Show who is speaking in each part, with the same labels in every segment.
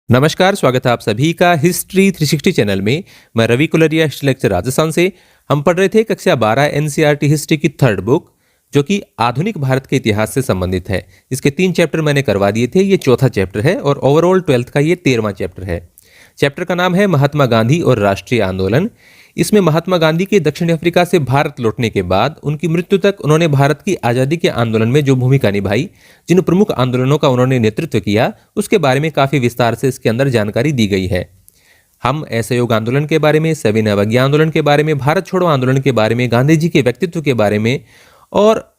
Speaker 1: नमस्कार, स्वागत है आप सभी का हिस्ट्री 360 चैनल में। मैं रवि कुलरिया, हिस्ट्री लेक्चर राजस्थान से। हम पढ़ रहे थे कक्षा 12 एनसीईआरटी हिस्ट्री की थर्ड बुक, जो कि आधुनिक भारत के इतिहास से संबंधित है। इसके 3 चैप्टर मैंने करवा दिए थे, ये चौथा चैप्टर है और ओवरऑल 12th का ये 13वां चैप्टर है। चैप्टर का नाम है महात्मा गांधी और राष्ट्रीय आंदोलन। इसमें महात्मा गांधी के दक्षिण अफ्रीका से भारत लौटने के बाद उनकी मृत्यु तक उन्होंने भारत की आज़ादी के आंदोलन में जो भूमिका निभाई, जिन प्रमुख आंदोलनों का उन्होंने नेतृत्व किया, उसके बारे में काफ़ी विस्तार से इसके अंदर जानकारी दी गई है। हम असहयोग आंदोलन के बारे में, सविनय अवज्ञा आंदोलन के बारे में, भारत छोड़ो आंदोलन के बारे में, गांधी जी के व्यक्तित्व के बारे में और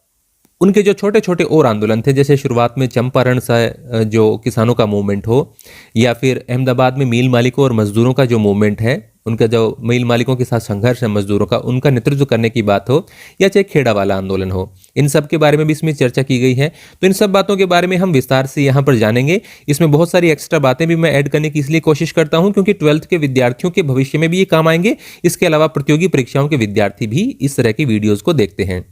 Speaker 1: उनके जो छोटे छोटे और आंदोलन थे, जैसे शुरुआत में चंपारण से जो किसानों का मूवमेंट हो, या फिर अहमदाबाद में मील मालिकों और मजदूरों का जो मूवमेंट है, उनका जो मील मालिकों के साथ संघर्ष है मजदूरों का, उनका नेतृत्व करने की बात हो, या चाहे खेड़ा वाला आंदोलन हो, इन सब के बारे में भी इसमें चर्चा की गई है। तो इन सब बातों के बारे में हम विस्तार से यहाँ पर जानेंगे। इसमें बहुत सारी एक्स्ट्रा बातें भी मैं ऐड करने की इसलिए कोशिश करता हूँ क्योंकि 12th के विद्यार्थियों के भविष्य में भी ये काम आएंगे। इसके अलावा प्रतियोगी परीक्षाओं के विद्यार्थी भी इस तरह की वीडियोज़ को देखते हैं।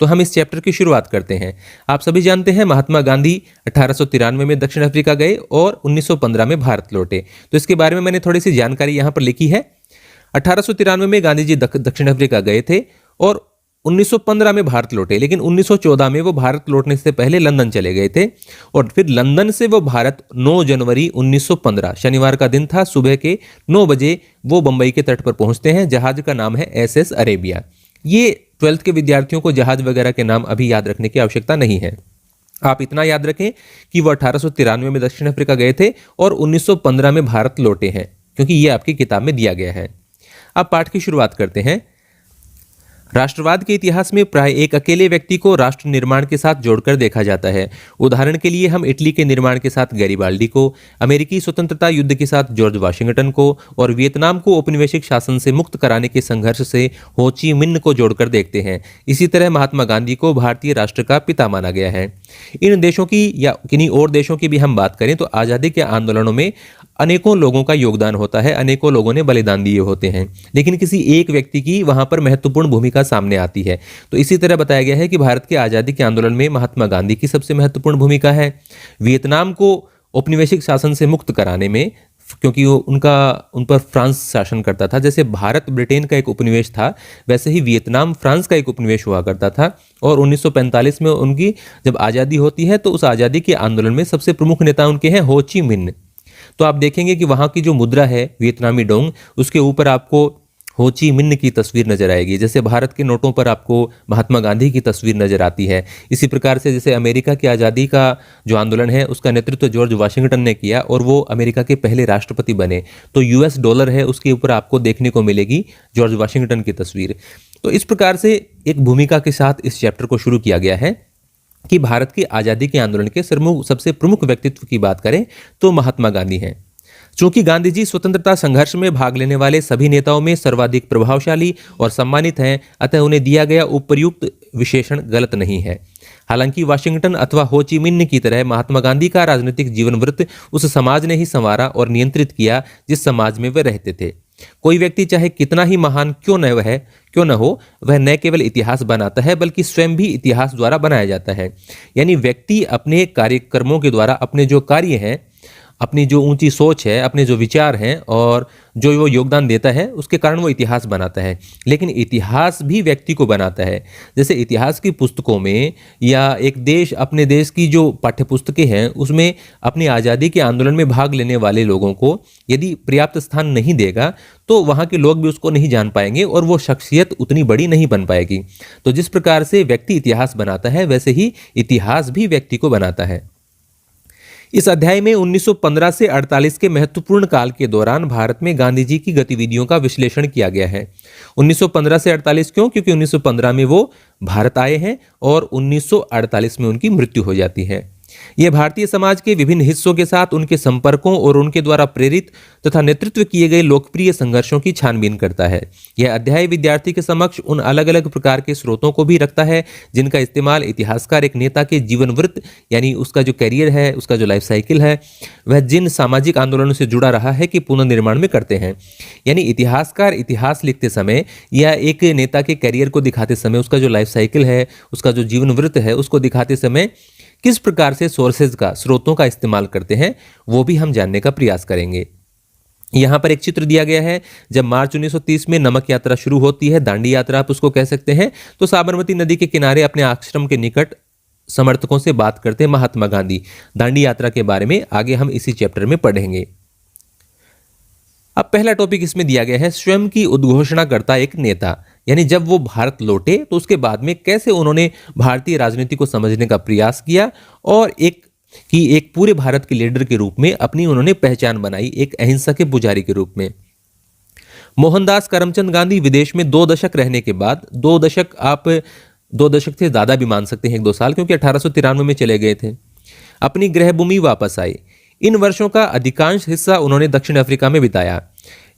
Speaker 1: तो हम इस चैप्टर की शुरुआत करते हैं। आप सभी जानते हैं महात्मा गांधी 1893 में दक्षिण अफ्रीका गए और 1915 में भारत लौटे। तो इसके बारे में मैंने थोड़ी सी जानकारी यहाँ पर लिखी है। 1893 में गांधी जी दक्षिण अफ्रीका गए थे और 1915 में भारत लौटे, लेकिन 1914 में वो भारत लौटने से पहले लंदन चले गए थे और फिर लंदन से वो भारत 9 जनवरी 1915 शनिवार का दिन था, सुबह के 9 बजे वो बंबई के तट पर पहुंचते हैं। जहाज का नाम है SS अरेबिया। ये 12th के विद्यार्थियों को जहाज वगैरह के नाम अभी याद रखने की आवश्यकता नहीं है। आप इतना याद रखें कि वो 1893 में दक्षिण अफ्रीका गए थे और 1915 में भारत लौटे हैं, क्योंकि ये आपकी किताब में दिया गया है। अब पाठ की शुरुआत करते हैं। राष्ट्रवाद के इतिहास में प्राय एक अकेले व्यक्ति को राष्ट्र निर्माण के साथ जोड़कर देखा जाता है। उदाहरण के लिए हम इटली के निर्माण के साथ गैरिबाल्डी को, अमेरिकी स्वतंत्रता युद्ध के साथ जॉर्ज वाशिंगटन को और वियतनाम को औपनिवेशिक शासन से मुक्त कराने के संघर्ष से हो ची मिन्ह को जोड़कर देखते हैं। इसी तरह महात्मा गांधी को भारतीय राष्ट्र का पिता माना गया है। इन देशों की या किन्हीं और देशों की भी हम बात करें तो आज़ादी के आंदोलनों में अनेकों लोगों का योगदान होता है, अनेकों लोगों ने बलिदान दिए होते हैं, लेकिन किसी एक व्यक्ति की वहां पर महत्वपूर्ण भूमिका सामने आती है। तो इसी तरह बताया गया है कि भारत के आज़ादी के आंदोलन में महात्मा गांधी की सबसे महत्वपूर्ण भूमिका है। वियतनाम को औपनिवेशिक शासन से मुक्त कराने में, क्योंकि वो उन पर फ्रांस शासन करता था। जैसे भारत ब्रिटेन का एक उपनिवेश था, वैसे ही वियतनाम फ्रांस का एक उपनिवेश हुआ करता था। और 1945 में उनकी जब आज़ादी होती है तो उस आज़ादी के आंदोलन में सबसे प्रमुख नेता उनके हैं हो ची मिन्ह। तो आप देखेंगे कि वहाँ की जो मुद्रा है वियतनामी डोंग, उसके ऊपर आपको हो ची मिन्ह की तस्वीर नजर आएगी। जैसे भारत के नोटों पर आपको महात्मा गांधी की तस्वीर नजर आती है। इसी प्रकार से जैसे अमेरिका की आज़ादी का जो आंदोलन है उसका नेतृत्व जॉर्ज वाशिंगटन ने किया और वो अमेरिका के पहले राष्ट्रपति बने, तो US डॉलर है उसके ऊपर आपको देखने को मिलेगी जॉर्ज वाशिंगटन की तस्वीर। तो इस प्रकार से एक भूमिका के साथ इस चैप्टर को शुरू किया गया है कि भारत की आज़ादी के आंदोलन के सबसे प्रमुख व्यक्तित्व की बात करें तो महात्मा गांधी हैं। चूंकि गांधी जी स्वतंत्रता संघर्ष में भाग लेने वाले सभी नेताओं में सर्वाधिक प्रभावशाली और सम्मानित हैं, अतः उन्हें दिया गया उपर्युक्त विशेषण गलत नहीं है। हालांकि वाशिंगटन अथवा हो ची मिन्ह की तरह महात्मा गांधी का राजनीतिक जीवन वृत्त उस समाज ने ही संवारा और नियंत्रित किया जिस समाज में वे रहते थे। कोई व्यक्ति चाहे कितना ही महान क्यों न हो, वह न केवल इतिहास बनाता है बल्कि स्वयं भी इतिहास द्वारा बनाया जाता है। यानी व्यक्ति अपने कार्यक्रमों के द्वारा, अपने जो कार्य हैं, अपनी जो ऊंची सोच है, अपने जो विचार हैं और जो वो योगदान देता है, उसके कारण वो इतिहास बनाता है। लेकिन इतिहास भी व्यक्ति को बनाता है। जैसे इतिहास की पुस्तकों में या एक देश अपने देश की जो पाठ्य पुस्तकें हैं उसमें अपनी आज़ादी के आंदोलन में भाग लेने वाले लोगों को यदि पर्याप्त स्थान नहीं देगा तो वहाँ के लोग भी उसको नहीं जान पाएंगे और वो शख्सियत उतनी बड़ी नहीं बन पाएगी। तो जिस प्रकार से व्यक्ति इतिहास बनाता है, वैसे ही इतिहास भी व्यक्ति को बनाता है। इस अध्याय में 1915 से 48 के महत्वपूर्ण काल के दौरान भारत में गांधी जी की गतिविधियों का विश्लेषण किया गया है। 1915 से 48 क्यों? क्योंकि 1915 में वो भारत आए हैं और 1948 में उनकी मृत्यु हो जाती है। यह भारतीय समाज के विभिन्न हिस्सों के साथ उनके संपर्कों और उनके द्वारा प्रेरित तथा नेतृत्व किए गए लोकप्रिय संघर्षों की छानबीन करता है। यह अध्याय विद्यार्थी के समक्ष उन अलग अलग प्रकार के स्रोतों को भी रखता है जिनका इस्तेमाल इतिहासकार एक नेता के जीवन वृत्त, यानी उसका जो कैरियर है, उसका जो लाइफ साइकिल है, वह जिन सामाजिक आंदोलनों से जुड़ा रहा है कि पुनर्निर्माण में करते हैं। यानी इतिहासकार इतिहास लिखते समय या एक नेता के कैरियर को दिखाते समय, उसका जो लाइफ साइकिल है, उसका जो जीवन वृत्त है, उसको दिखाते समय किस प्रकार से सोर्सेज का, स्रोतों का इस्तेमाल करते हैं, वो भी हम जानने का प्रयास करेंगे। यहाँ पर एक चित्र दिया गया है। जब मार्च 1930 में नमक यात्रा शुरू होती है, दांडी यात्रा आप उसको कह सकते हैं, तो साबरमती नदी के किनारे अपने आश्रम के निकट समर्थकों से बात करते हैं महात्मा गांधी। दांडी यात्रा के बारे में आगे हम इसी चैप्टर में पढ़ेंगे। अब पहला टॉपिक इसमें दिया गया है, स्वयं की उद्घोषणा करता एक नेता। यानी जब वो भारत लौटे तो उसके बाद में कैसे उन्होंने भारतीय राजनीति को समझने का प्रयास किया और एक पूरे भारत के लीडर के रूप में अपनी उन्होंने पहचान बनाई, एक अहिंसा के पुजारी के रूप में। मोहनदास करमचंद गांधी विदेश में 2 दशक रहने के बाद, 2 दशक से ज्यादा भी मान सकते हैं, 1-2 साल, क्योंकि 1893 में चले गए थे, अपनी गृहभूमि वापस आए। इन वर्षों का अधिकांश हिस्सा उन्होंने दक्षिण अफ्रीका में बिताया।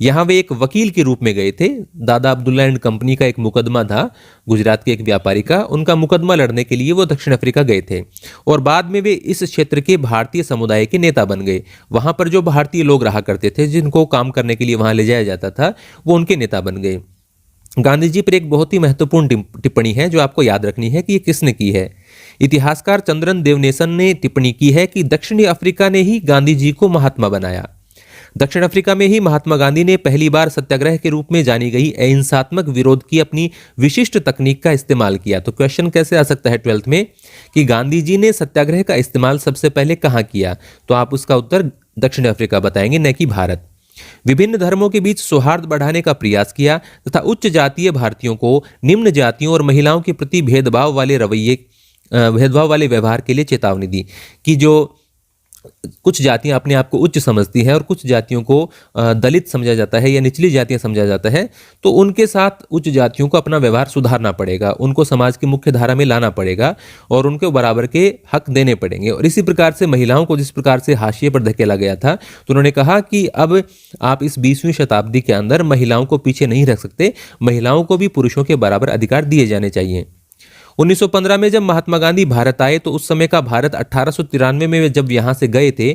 Speaker 1: यहाँ वे एक वकील के रूप में गए थे। दादा अब्दुल्ला एंड कंपनी का एक मुकदमा था, गुजरात के एक व्यापारी का, उनका मुकदमा लड़ने के लिए वो दक्षिण अफ्रीका गए थे और बाद में वे इस क्षेत्र के भारतीय समुदाय के नेता बन गए। वहाँ पर जो भारतीय लोग रहा करते थे, जिनको काम करने के लिए वहाँ ले जाया जाता था, वो उनके नेता बन गए। गांधी जी पर एक बहुत ही महत्वपूर्ण टिप्पणी है जो आपको याद रखनी है कि ये किसने की है। इतिहासकार चंद्रन देवनेसन ने टिप्पणी की है कि दक्षिणी अफ्रीका ने ही गांधी जी को महात्मा बनाया। दक्षिण अफ्रीका में ही महात्मा गांधी ने पहली बार सत्याग्रह के रूप में जानी गई अहिंसात्मक विरोध की अपनी विशिष्ट तकनीक का इस्तेमाल किया। तो क्वेश्चन कैसे आ सकता है 12th में कि गांधी जी ने सत्याग्रह का इस्तेमाल सबसे पहले कहाँ किया, तो आप उसका उत्तर दक्षिण अफ्रीका बताएंगे, न कि भारत। विभिन्न धर्मों के बीच सौहार्द बढ़ाने का प्रयास किया तथा उच्च जातीय भारतीयों को निम्न जातियों और महिलाओं के प्रति भेदभाव वाले व्यवहार के लिए चेतावनी दी कि जो कुछ जातियां अपने आप को उच्च समझती हैं और कुछ जातियों को दलित समझा जाता है या निचली जातियां समझा जाता है, तो उनके साथ उच्च जातियों को अपना व्यवहार सुधारना पड़ेगा, उनको समाज की मुख्य धारा में लाना पड़ेगा और उनको बराबर के हक देने पड़ेंगे। और इसी प्रकार से महिलाओं को जिस प्रकार से हाशिए पर धकेला गया था, तो उन्होंने कहा कि अब आप इस 20वीं शताब्दी के अंदर महिलाओं को पीछे नहीं रख सकते, महिलाओं को भी पुरुषों के बराबर अधिकार दिए जाने चाहिए। 1915 में जब महात्मा गांधी भारत आए तो उस समय का भारत 1893 में जब यहाँ से गए थे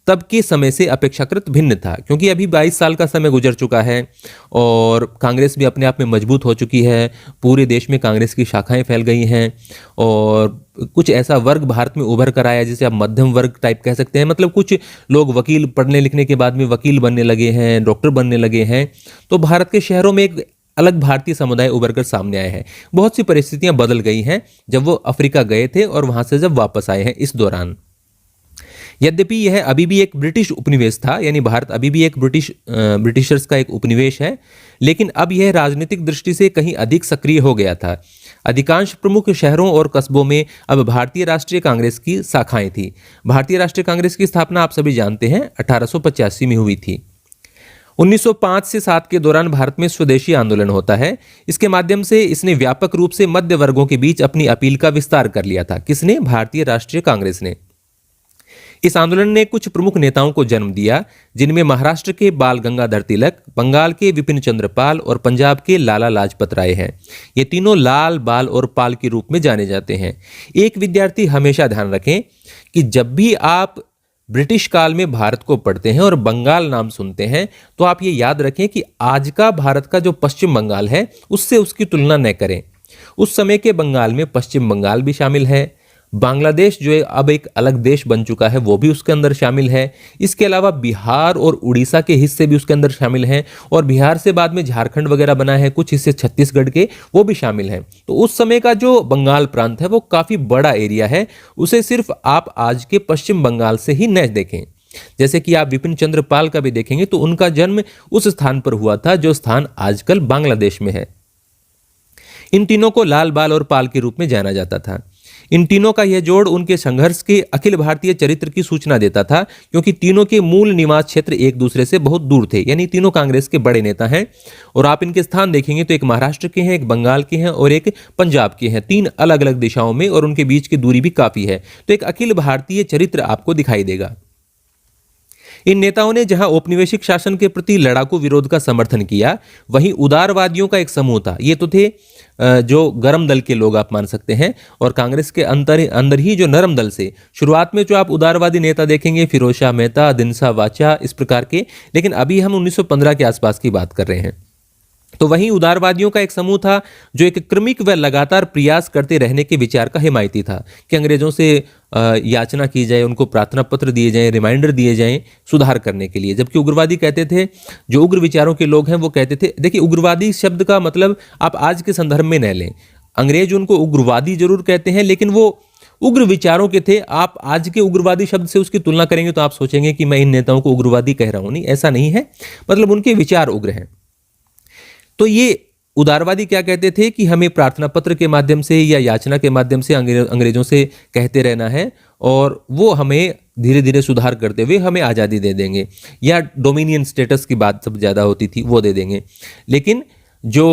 Speaker 1: तब के समय से अपेक्षाकृत भिन्न था, क्योंकि अभी 22 साल का समय गुजर चुका है और कांग्रेस भी अपने आप में मजबूत हो चुकी है। पूरे देश में कांग्रेस की शाखाएं फैल गई हैं और कुछ ऐसा वर्ग भारत में उभर कर आया जिसे आप मध्यम वर्ग टाइप कह सकते हैं। मतलब कुछ लोग वकील पढ़ने लिखने के बाद में वकील बनने लगे हैं, डॉक्टर बनने लगे हैं। तो भारत के शहरों में एक अलग भारतीय समुदाय उभर कर सामने आए हैं। बहुत सी परिस्थितियां बदल गई हैं जब वो अफ्रीका गए थे और वहां से जब वापस आए हैं इस दौरान। यद्यपि यह अभी भी एक ब्रिटिश उपनिवेश था, यानी भारत अभी भी एक ब्रिटिशर्स का एक उपनिवेश है, लेकिन अब यह राजनीतिक दृष्टि से कहीं अधिक सक्रिय हो गया था। अधिकांश प्रमुख शहरों और कस्बों में अब भारतीय राष्ट्रीय कांग्रेस की शाखाएं थी। भारतीय राष्ट्रीय कांग्रेस की स्थापना आप सभी जानते हैं 1885 में हुई थी। 1905 से 7 के दौरान भारत में स्वदेशी आंदोलन होता है। इसके माध्यम से इसने व्यापक रूप से मध्य वर्गों के बीच अपनी अपील का विस्तार कर लिया था। किसने? भारतीय राष्ट्रीय कांग्रेस ने। इस आंदोलन ने कुछ प्रमुख नेताओं को जन्म दिया, जिनमें महाराष्ट्र के बाल गंगाधर तिलक, बंगाल के विपिन चंद्र पाल और पंजाब के लाला लाजपत राय हैं। ये तीनों लाल, बाल और पाल के रूप में जाने जाते हैं। एक विद्यार्थी हमेशा ध्यान रखें कि जब भी आप ब्रिटिश काल में भारत को पढ़ते हैं और बंगाल नाम सुनते हैं तो आप ये याद रखें कि आज का भारत का जो पश्चिम बंगाल है उससे उसकी तुलना न करें। उस समय के बंगाल में पश्चिम बंगाल भी शामिल है, बांग्लादेश जो है अब एक अलग देश बन चुका है वो भी उसके अंदर शामिल है। इसके अलावा बिहार और उड़ीसा के हिस्से भी उसके अंदर शामिल हैं और बिहार से बाद में झारखंड वगैरह बना है, कुछ हिस्से छत्तीसगढ़ के वो भी शामिल हैं। तो उस समय का जो बंगाल प्रांत है वो काफ़ी बड़ा एरिया है, उसे सिर्फ आप आज के पश्चिम बंगाल से ही न देखें। जैसे कि आप विपिन चंद्र पाल का भी देखेंगे तो उनका जन्म उस स्थान पर हुआ था जो स्थान आजकल बांग्लादेश में है। इन तीनों को लाल, बाल और पाल के रूप में जाना जाता था। इन तीनों का यह जोड़ उनके संघर्ष के अखिल भारतीय चरित्र की सूचना देता था, क्योंकि तीनों के मूल निवास क्षेत्र एक दूसरे से बहुत दूर थे। यानी तीनों कांग्रेस के बड़े नेता हैं और आप इनके स्थान देखेंगे तो एक महाराष्ट्र के हैं, एक बंगाल के हैं और एक पंजाब के हैं, 3 अलग अलग दिशाओं में, और उनके बीच की दूरी भी काफी है। तो एक अखिल भारतीय चरित्र आपको दिखाई देगा। इन नेताओं ने जहां औपनिवेशिक शासन के प्रति लड़ाकू विरोध का समर्थन किया, वहीं उदारवादियों का एक समूह था। ये तो थे जो गरम दल के लोग आप मान सकते हैं, और कांग्रेस के अंदर ही जो नरम दल से शुरुआत में जो आप उदारवादी नेता देखेंगे, फिरोज शाह मेहता, दिनसा वाचा, इस प्रकार के। लेकिन अभी हम 1915 के आसपास की बात कर रहे हैं। तो वहीं उदारवादियों का एक समूह था जो एक क्रमिक व लगातार प्रयास करते रहने के विचार का हिमायती था कि अंग्रेजों से याचना की जाए, उनको प्रार्थना पत्र दिए जाएं, रिमाइंडर दिए जाएं सुधार करने के लिए। जबकि उग्रवादी कहते थे, जो उग्र विचारों के लोग हैं वो कहते थे, देखिए उग्रवादी शब्द का मतलब आप आज के संदर्भ में न लें, अंग्रेज उनको उग्रवादी जरूर कहते हैं लेकिन वो उग्र विचारों के थे। आप आज के उग्रवादी शब्द से उसकी तुलना करेंगे तो आप सोचेंगे कि मैं इन नेताओं को उग्रवादी कह रहा हूं, नहीं, ऐसा नहीं है, मतलब उनके विचार उग्र हैं। तो ये उदारवादी क्या कहते थे कि हमें प्रार्थना पत्र के माध्यम से या याचना के माध्यम से अंग्रेजों से कहते रहना है और वो हमें धीरे धीरे सुधार करते हुए हमें आज़ादी दे देंगे, या डोमिनियन स्टेटस की बात सब ज़्यादा होती थी, वो दे देंगे। लेकिन जो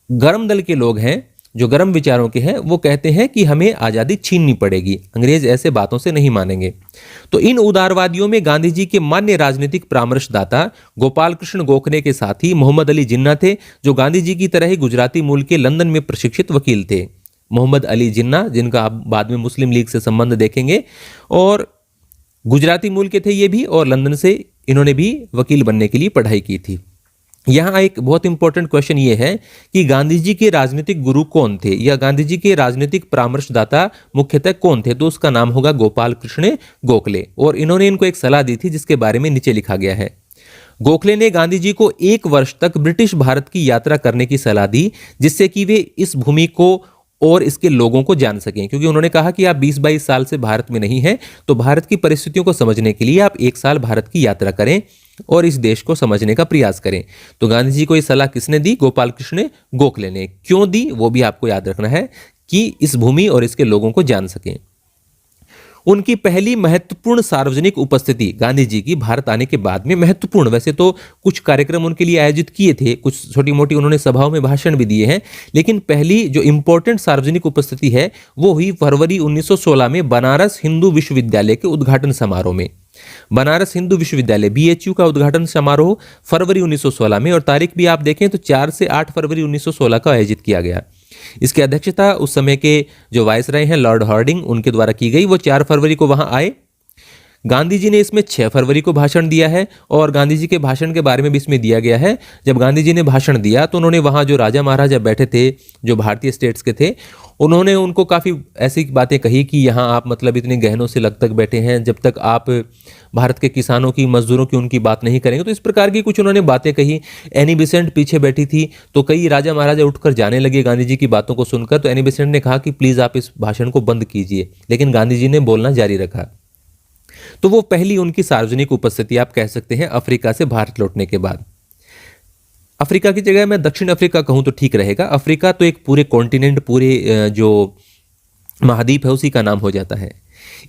Speaker 1: गर्म दल के लोग हैं, जो गर्म विचारों के हैं, वो कहते हैं कि हमें आज़ादी छीननी पड़ेगी, अंग्रेज ऐसे बातों से नहीं मानेंगे। तो इन उदारवादियों में गांधी जी के मान्य राजनीतिक परामर्शदाता गोपाल कृष्ण गोखले के साथी मोहम्मद अली जिन्ना थे, जो गांधी जी की तरह ही गुजराती मूल के लंदन में प्रशिक्षित वकील थे। मोहम्मद अली जिन्ना, जिनका आप बाद में मुस्लिम लीग से संबंध देखेंगे, और गुजराती मूल के थे ये भी, और लंदन से इन्होंने भी वकील बनने के लिए पढ़ाई की थी। यहाँ एक बहुत इंपॉर्टेंट क्वेश्चन ये है कि गांधी जी के राजनीतिक गुरु कौन थे, या गांधी जी के राजनीतिक परामर्शदाता मुख्यतः कौन थे, तो उसका नाम होगा गोपाल कृष्ण गोखले। और इन्होंने इनको एक सलाह दी थी जिसके बारे में नीचे लिखा गया है। गोखले ने गांधी जी को 1 वर्ष तक ब्रिटिश भारत की यात्रा करने की सलाह दी, जिससे कि वे इस भूमि को और इसके लोगों को जान सकें, क्योंकि उन्होंने कहा कि आप 20-22 साल से भारत में नहीं हैं, तो भारत की परिस्थितियों को समझने के लिए आप 1 साल भारत की यात्रा करें और इस देश को समझने का प्रयास करें। तो गांधी जी को ये सलाह किसने दी? गोपाल कृष्ण गोखले ने। क्यों दी वो भी आपको याद रखना है, कि इस भूमि और इसके लोगों को जान सकें। उनकी पहली महत्वपूर्ण सार्वजनिक उपस्थिति गांधी जी की भारत आने के बाद में महत्वपूर्ण, वैसे तो कुछ कार्यक्रम उनके लिए आयोजित किए थे, कुछ छोटी मोटी उन्होंने सभाओं में भाषण भी दिए हैं, लेकिन पहली जो इंपॉर्टेंट सार्वजनिक उपस्थिति है वो हुई फरवरी 1916 में बनारस हिंदू विश्वविद्यालय के उद्घाटन समारोह में। बनारस हिंदू विश्वविद्यालय BHU का उद्घाटन समारोह फरवरी 1916 में, और तारीख भी आप देखें तो 4 से 8 फरवरी 1916 का आयोजित किया गया। इसकी अध्यक्षता उस समय के जो वायसराय हैं लॉर्ड हार्डिंग, उनके द्वारा की गई। वो 4 फरवरी को वहां आए। गांधी जी ने इसमें 6 फरवरी को भाषण दिया है, और गांधी जी के भाषण के बारे में भी इसमें दिया गया है। जब गांधी जी ने भाषण दिया तो उन्होंने वहां जो राजा महाराजा बैठे थे, जो भारतीय स्टेट्स के थे, उन्होंने उनको काफ़ी ऐसी बातें कही कि यहाँ आप मतलब इतने गहनों से लग तक बैठे हैं, जब तक आप भारत के किसानों की, मजदूरों की, उनकी बात नहीं करेंगे। तो इस प्रकार की कुछ उन्होंने बातें कही। एनी बेसेंट पीछे बैठी थी, तो कई राजा महाराजा उठकर जाने लगे गांधी जी की बातों को सुनकर। तो एनी बेसेंट ने कहा कि प्लीज़ आप इस भाषण को बंद कीजिए, लेकिन गांधी जी ने बोलना जारी रखा। तो वो पहली उनकी सार्वजनिक उपस्थिति आप कह सकते हैं अफ्रीका से भारत लौटने के बाद। अफ्रीका की जगह मैं दक्षिण अफ्रीका कहूं तो ठीक रहेगा। अफ्रीका तो एक पूरे कॉन्टिनेंट, पूरे जो महाद्वीप है उसी का नाम हो जाता है।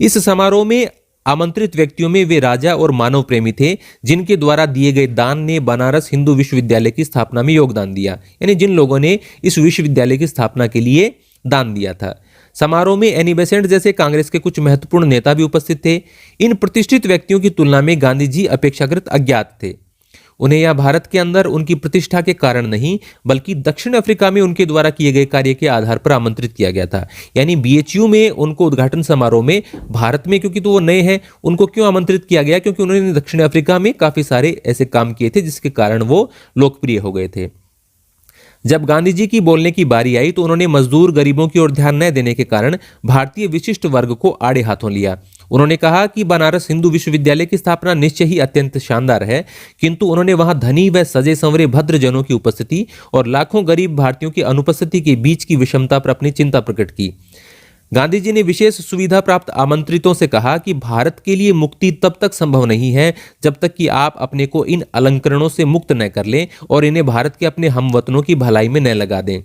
Speaker 1: इस समारोह में आमंत्रित व्यक्तियों में वे राजा और मानव प्रेमी थे जिनके द्वारा दिए गए दान ने बनारस हिंदू विश्वविद्यालय की स्थापना में योगदान दिया, यानी जिन लोगों ने इस विश्वविद्यालय की स्थापना के लिए दान दिया था। समारोह में एनी बेसेंट जैसे कांग्रेस के कुछ महत्वपूर्ण नेता भी उपस्थित थे। इन प्रतिष्ठित व्यक्तियों की तुलना में गांधी जी अपेक्षाकृत अज्ञात थे। उन्हें यह भारत के अंदर उनकी प्रतिष्ठा के कारण नहीं, बल्कि दक्षिण अफ्रीका में उनके द्वारा किए गए कार्य के आधार पर आमंत्रित किया गया था। यानी BHU में उनको उद्घाटन समारोह में, भारत में क्योंकि तो वो नए हैं, उनको क्यों आमंत्रित किया गया? क्योंकि उन्होंने दक्षिण अफ्रीका में काफी सारे ऐसे काम किए थे जिसके कारण वो लोकप्रिय हो गए थे। जब गांधी जी की बोलने की बारी आई तो उन्होंने मजदूर गरीबों की ओर ध्यान न देने के कारण भारतीय विशिष्ट वर्ग को आड़े हाथों लिया। उन्होंने कहा कि बनारस हिंदू विश्वविद्यालय की स्थापना निश्चय ही अत्यंत शानदार है, किंतु उन्होंने वहां धनी व सजे संवरे भद्र जनों की उपस्थिति और लाखों गरीब भारतीयों की अनुपस्थिति के बीच की विषमता पर अपनी चिंता प्रकट की। गांधी जी ने विशेष सुविधा प्राप्त आमंत्रितों से कहा कि भारत के लिए मुक्ति तब तक संभव नहीं है जब तक कि आप अपने को इन अलंकरणों से मुक्त न कर लें और इन्हें भारत के अपने हमवतनों की भलाई में न लगा दें।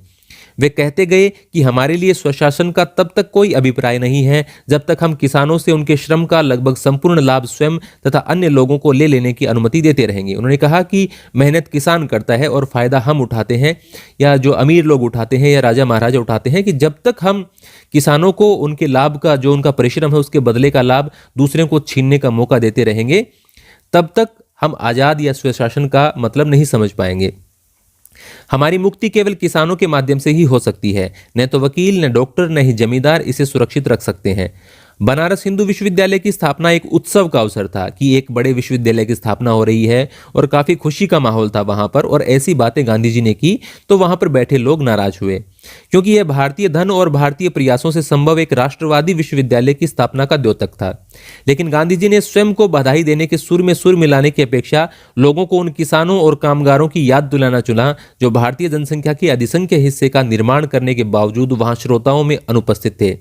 Speaker 1: वे कहते गए कि हमारे लिए स्वशासन का तब तक कोई अभिप्राय नहीं है जब तक हम किसानों से उनके श्रम का लगभग संपूर्ण लाभ स्वयं तथा अन्य लोगों को ले लेने की अनुमति देते रहेंगे। उन्होंने कहा कि मेहनत किसान करता है और फायदा हम उठाते हैं, या जो अमीर लोग उठाते हैं या राजा महाराजा उठाते हैं, कि जब तक हम किसानों को उनके लाभ का, जो उनका परिश्रम है उसके बदले का लाभ दूसरे को छीनने का मौका देते रहेंगे, तब तक हम आज़ाद या स्वशासन का मतलब नहीं समझ पाएंगे। हमारी मुक्ति केवल किसानों के माध्यम से ही हो सकती है। न तो वकील, न डॉक्टर, न ही जमींदार इसे सुरक्षित रख सकते हैं। बनारस हिंदू विश्वविद्यालय की स्थापना एक उत्सव का अवसर था कि एक बड़े विश्वविद्यालय की स्थापना हो रही है और काफी खुशी का माहौल था वहां पर, और ऐसी बातें गांधी जी ने की तो वहां पर बैठे लोग नाराज हुए, क्योंकि यह भारतीय धन और भारतीय प्रयासों से संभव एक राष्ट्रवादी विश्वविद्यालय की स्थापना का द्योतक था। लेकिन गांधी जी ने स्वयं को बधाई देने के सुर में सुर मिलाने की अपेक्षा लोगों को उन किसानों और कामगारों की याद दिलाना चुना जो भारतीय जनसंख्या के अधिसंख्य हिस्से का निर्माण करने के बावजूद वहां श्रोताओं में अनुपस्थित थे।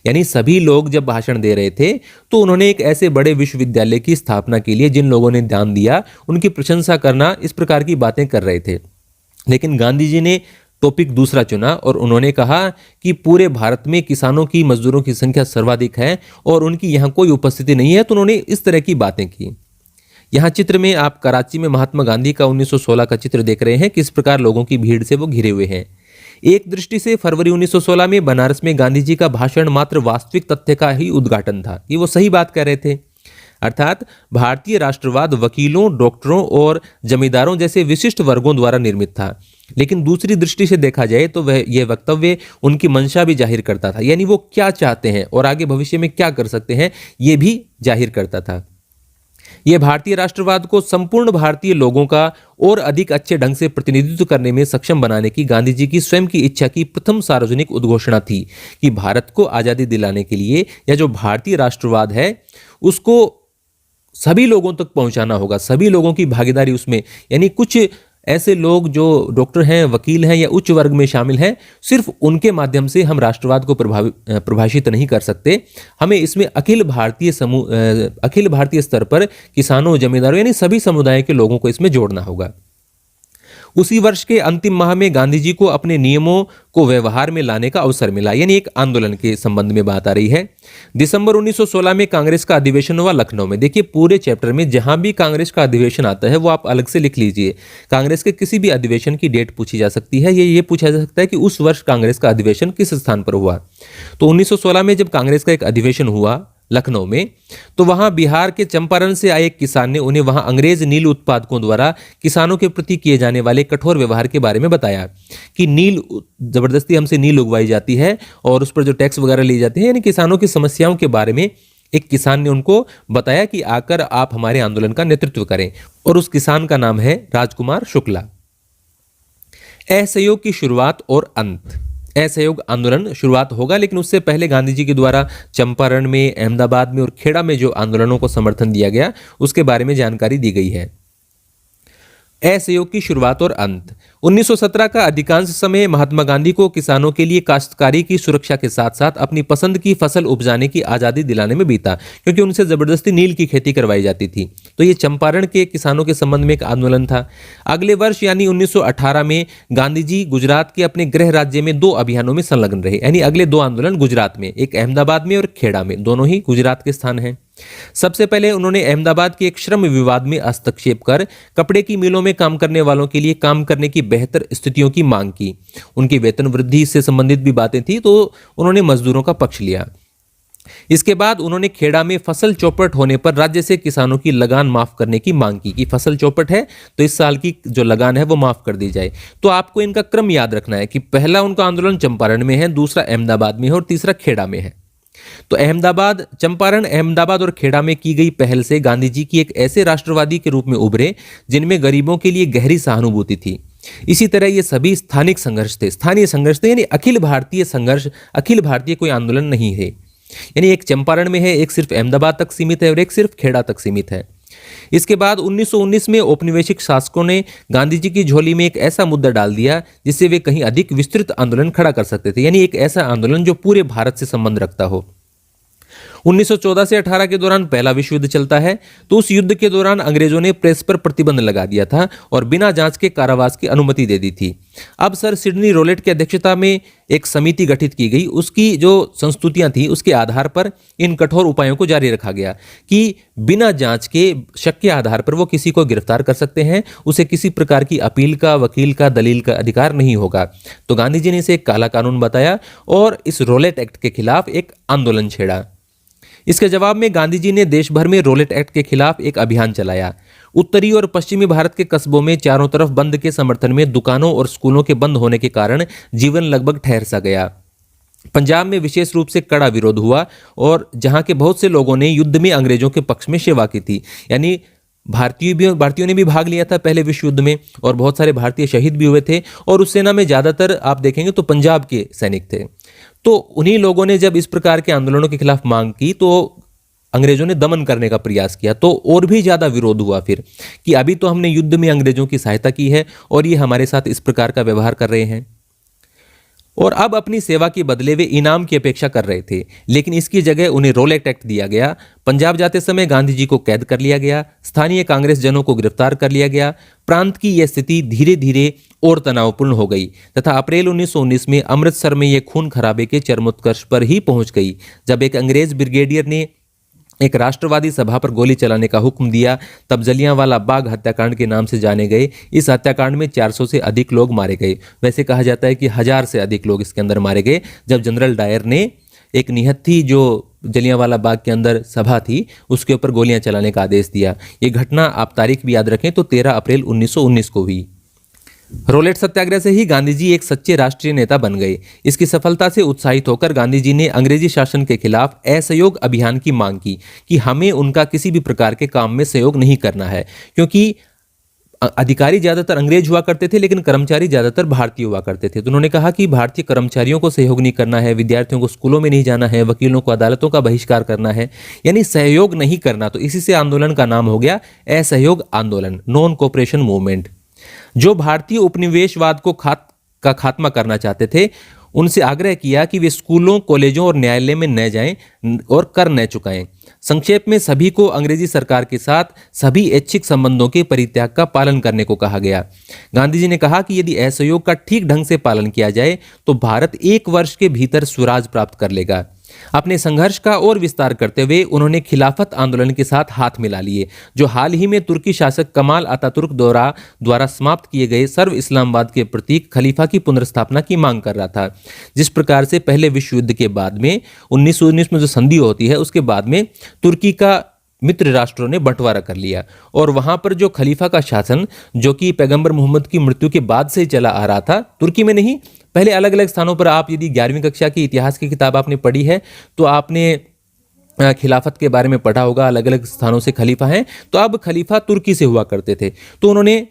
Speaker 1: यानी सभी लोग जब भाषण दे रहे थे तो उन्होंने एक ऐसे बड़े विश्वविद्यालय की स्थापना के लिए जिन लोगों ने ध्यान दिया उनकी प्रशंसा करना, इस प्रकार की बातें कर रहे थे। लेकिन गांधी जी ने टॉपिक दूसरा चुना और उन्होंने कहा कि पूरे भारत में किसानों की, मजदूरों की संख्या सर्वाधिक है और उनकी यहाँ कोई उपस्थिति नहीं है। तो उन्होंने इस तरह की बातें की। यहाँ चित्र में आप कराची में महात्मा गांधी का 1916 का चित्र देख रहे हैं, किस प्रकार लोगों की भीड़ से वो घिरे हुए हैं। एक दृष्टि से फरवरी 1916 में बनारस में गांधी जी का भाषण मात्र वास्तविक तथ्य का ही उद्घाटन था कि वो सही बात कर रहे थे, अर्थात भारतीय राष्ट्रवाद वकीलों, डॉक्टरों और जमींदारों जैसे विशिष्ट वर्गों द्वारा निर्मित था। लेकिन दूसरी दृष्टि से देखा जाए तो यह वक्तव्य उनकी मंशा भी जाहिर करता था, यानी वो क्या चाहते हैं और आगे भविष्य में क्या कर सकते हैं ये भी जाहिर करता था। यह भारतीय राष्ट्रवाद को संपूर्ण भारतीय लोगों का और अधिक अच्छे ढंग से प्रतिनिधित्व करने में सक्षम बनाने की गांधी जी की स्वयं की इच्छा की प्रथम सार्वजनिक उद्घोषणा थी कि भारत को आज़ादी दिलाने के लिए यह जो भारतीय राष्ट्रवाद है उसको सभी लोगों तक पहुंचाना होगा, सभी लोगों की भागीदारी उसमें, यानी कुछ ऐसे लोग जो डॉक्टर हैं, वकील हैं या उच्च वर्ग में शामिल हैं, सिर्फ उनके माध्यम से हम राष्ट्रवाद को परिभाषित नहीं कर सकते। हमें इसमें अखिल भारतीय स्तर पर किसानों, जमींदारों यानी सभी समुदाय के लोगों को इसमें जोड़ना होगा। उसी वर्ष के अंतिम माह में गांधी जी को अपने नियमों को व्यवहार में लाने का अवसर मिला, यानी एक आंदोलन के संबंध में बात आ रही है। दिसंबर 1916 में कांग्रेस का अधिवेशन हुआ लखनऊ में। देखिए पूरे चैप्टर में जहां भी कांग्रेस का अधिवेशन आता है वो आप अलग से लिख लीजिए। कांग्रेस के किसी भी अधिवेशन की डेट पूछी जा सकती है, ये पूछा जा सकता है कि उस वर्ष कांग्रेस का अधिवेशन किस स्थान पर हुआ। तो 1916 में जब कांग्रेस का एक अधिवेशन हुआ लखनऊ में, तो वहां बिहार के चंपारण से आए एक किसान ने उन्हें वहां अंग्रेज नील उत्पादकों द्वारा किसानों के प्रति किए जाने वाले कठोर व्यवहार के बारे में बताया कि नील, जबरदस्ती हमसे नील उगवाई जाती है और उस पर जो टैक्स वगैरह लिए जाते हैं, यानी किसानों की समस्याओं के बारे में एक किसान ने उनको बताया कि आकर आप हमारे आंदोलन का नेतृत्व करें, और उस किसान का नाम है राजकुमार शुक्ला। असहयोग की शुरुआत और अंत। असहयोग आंदोलन शुरुआत होगा, लेकिन उससे पहले गांधी जी के द्वारा चंपारण में, अहमदाबाद में और खेड़ा में जो आंदोलनों को समर्थन दिया गया उसके बारे में जानकारी दी गई है। असहयोग की शुरुआत और अंत। 1917 का अधिकांश समय महात्मा गांधी को किसानों के लिए काश्तकारी की सुरक्षा के साथ साथ अपनी पसंद की फसल उपजाने की आज़ादी दिलाने में बीता, क्योंकि उनसे जबरदस्ती नील की खेती करवाई जाती थी। तो ये चंपारण के किसानों के संबंध में एक आंदोलन था। अगले वर्ष यानी 1918 में गांधी जी गुजरात के अपने गृह राज्य में 2 अभियानों में संलग्न रहे, यानी अगले 2 आंदोलन गुजरात में, एक अहमदाबाद में और खेड़ा में, दोनों ही गुजरात के स्थान हैं। सबसे पहले उन्होंने अहमदाबाद के एक श्रम विवाद में हस्तक्षेप कर कपड़े की मिलों में काम करने वालों के लिए काम करने की बेहतर स्थितियों की मांग की। उनकी वेतन वृद्धि से संबंधित भी बातें थी, तो उन्होंने मजदूरों का पक्ष लिया। इसके बाद उन्होंने खेड़ा में फसल चौपट होने पर राज्य से किसानों की लगान माफ करने की मांग की कि फसल चौपट है तो इस साल की जो लगान है वो माफ कर दी जाए। तो आपको इनका क्रम याद रखना है कि पहला उनका आंदोलन चंपारण में है, दूसरा अहमदाबाद में है और तीसरा खेड़ा में है। तो अहमदाबाद, चंपारण, अहमदाबाद और खेड़ा में की गई पहल से गांधी जी की एक ऐसे राष्ट्रवादी के रूप में उभरे जिनमें गरीबों के लिए गहरी सहानुभूति थी। इसी तरह ये सभी स्थानिक संघर्ष थे, स्थानीय संघर्ष थे, यानी अखिल भारतीय संघर्ष, अखिल भारतीय कोई आंदोलन नहीं है। यानी एक चंपारण में है, एक सिर्फ अहमदाबाद तक सीमित है और एक सिर्फ खेड़ा तक सीमित है। इसके बाद 1919 में औपनिवेशिक शासकों ने गांधी जी की झोली में एक ऐसा मुद्दा डाल दिया जिससे वे कहीं अधिक विस्तृत आंदोलन खड़ा कर सकते थे, यानी एक ऐसा आंदोलन जो पूरे भारत से संबंध रखता हो। 1914 से 18 के दौरान पहला विश्व युद्ध चलता है, तो उस युद्ध के दौरान अंग्रेजों ने प्रेस पर प्रतिबंध लगा दिया था और बिना जांच के कारावास की अनुमति दे दी थी। अब सर सिडनी रोलेट की अध्यक्षता में एक समिति गठित की गई, उसकी जो संस्तुतियां थी उसके आधार पर इन कठोर उपायों को जारी रखा गया कि बिना जांच के, शक के आधार पर वो किसी को गिरफ्तार कर सकते हैं, उसे किसी प्रकार की अपील का, वकील का, दलील का अधिकार नहीं होगा। तो गांधी जी ने इसे एक काला कानून बताया और इस रोलेट एक्ट के खिलाफ एक आंदोलन छेड़ा। इसके जवाब में गांधी जी ने देश भर में रोलेट एक्ट के खिलाफ एक अभियान चलाया। उत्तरी और पश्चिमी भारत के कस्बों में चारों तरफ बंद के समर्थन में दुकानों और स्कूलों के बंद होने के कारण जीवन लगभग ठहर सा गया। पंजाब में विशेष रूप से कड़ा विरोध हुआ और जहां के बहुत से लोगों ने युद्ध में अंग्रेजों के पक्ष में सेवा की थी। यानी भारतीयों ने भी भाग लिया था पहले विश्व युद्ध में और बहुत सारे भारतीय शहीद भी हुए थे और उस सेना में ज़्यादातर आप देखेंगे तो पंजाब के सैनिक थे। तो उन्हीं लोगों ने जब इस प्रकार के आंदोलनों के खिलाफ मांग की तो अंग्रेजों ने दमन करने का प्रयास किया, तो और भी ज़्यादा विरोध हुआ फिर कि अभी तो हमने युद्ध में अंग्रेजों की सहायता की है और ये हमारे साथ इस प्रकार का व्यवहार कर रहे हैं और अब अपनी सेवा के बदले वे इनाम की अपेक्षा कर रहे थे। लेकिन इसकी जगह उन्हें रोलेट एक्ट दिया गया। पंजाब जाते समय गांधी जी को कैद कर लिया गया, स्थानीय कांग्रेस जनों को गिरफ्तार कर लिया गया। प्रांत की यह स्थिति धीरे धीरे और तनावपूर्ण हो गई तथा अप्रैल 1919 में अमृतसर में यह खून खराबे के चरमोत्कर्ष पर ही पहुंच गई जब एक अंग्रेज ब्रिगेडियर ने एक राष्ट्रवादी सभा पर गोली चलाने का हुक्म दिया। तब जलियांवाला बाग हत्याकांड के नाम से जाने गए। इस हत्याकांड में 400 से अधिक लोग मारे गए। वैसे कहा जाता है कि 1000 से अधिक लोग इसके अंदर मारे गए जब जनरल डायर ने एक निहत्थी जो जलियांवाला बाग के अंदर सभा थी उसके ऊपर गोलियां चलाने का आदेश दिया। ये घटना आप तारीख भी याद रखें तो 13 अप्रैल 1919 को हुई। रोलेट सत्याग्रह से ही गांधी जी एक सच्चे राष्ट्रीय नेता बन गए। इसकी सफलता से उत्साहित होकर गांधी जी ने अंग्रेजी शासन के खिलाफ असहयोग अभियान की मांग की कि हमें उनका किसी भी प्रकार के काम में सहयोग नहीं करना है, क्योंकि अधिकारी ज्यादातर अंग्रेज हुआ करते थे लेकिन कर्मचारी ज्यादातर भारतीय हुआ करते थे। तो उन्होंने कहा कि भारतीय कर्मचारियों को सहयोग नहीं करना है, विद्यार्थियों को स्कूलों में नहीं जाना है, वकीलों को अदालतों का बहिष्कार करना है, यानी सहयोग नहीं करना। तो इसी से आंदोलन का नाम हो गया असहयोग आंदोलन, नॉन कोऑपरेशन मूवमेंट। जो भारतीय उपनिवेशवाद का खात्मा करना चाहते थे उनसे आग्रह किया कि वे स्कूलों, कॉलेजों और न्यायालय में न जाएं और कर न चुकाएं। संक्षेप में सभी को अंग्रेजी सरकार के साथ सभी ऐच्छिक संबंधों के परित्याग का पालन करने को कहा गया। गांधी जी ने कहा कि यदि असहयोग का ठीक ढंग से पालन किया जाए तो भारत 1 वर्ष के भीतर स्वराज प्राप्त कर लेगा। अपने संघर्ष का और विस्तार करते हुए उन्होंने खिलाफत आंदोलन के साथ हाथ मिला लिए, जो हाल ही में तुर्की शासक कमाल अतातुर्क द्वारा समाप्त किए गए सर्व इस्लामवाद के प्रतीक खलीफा की पुनर्स्थापना की मांग कर रहा था। जिस प्रकार से पहले विश्व युद्ध के बाद में 1919 में जो संधि होती है उसके बाद में तुर्की का मित्र राष्ट्रों ने बंटवारा कर लिया और वहां पर जो खलीफा का शासन जो कि पैगंबर मोहम्मद की मृत्यु के बाद से चला आ रहा था, तुर्की में नहीं, पहले अलग अलग स्थानों पर, आप यदि 11वीं कक्षा की इतिहास की किताब आपने पढ़ी है तो आपने खिलाफत के बारे में पढ़ा होगा, अलग अलग स्थानों से खलीफा हैं। तो अब खलीफा तुर्की से हुआ करते थे। तो उन्होंने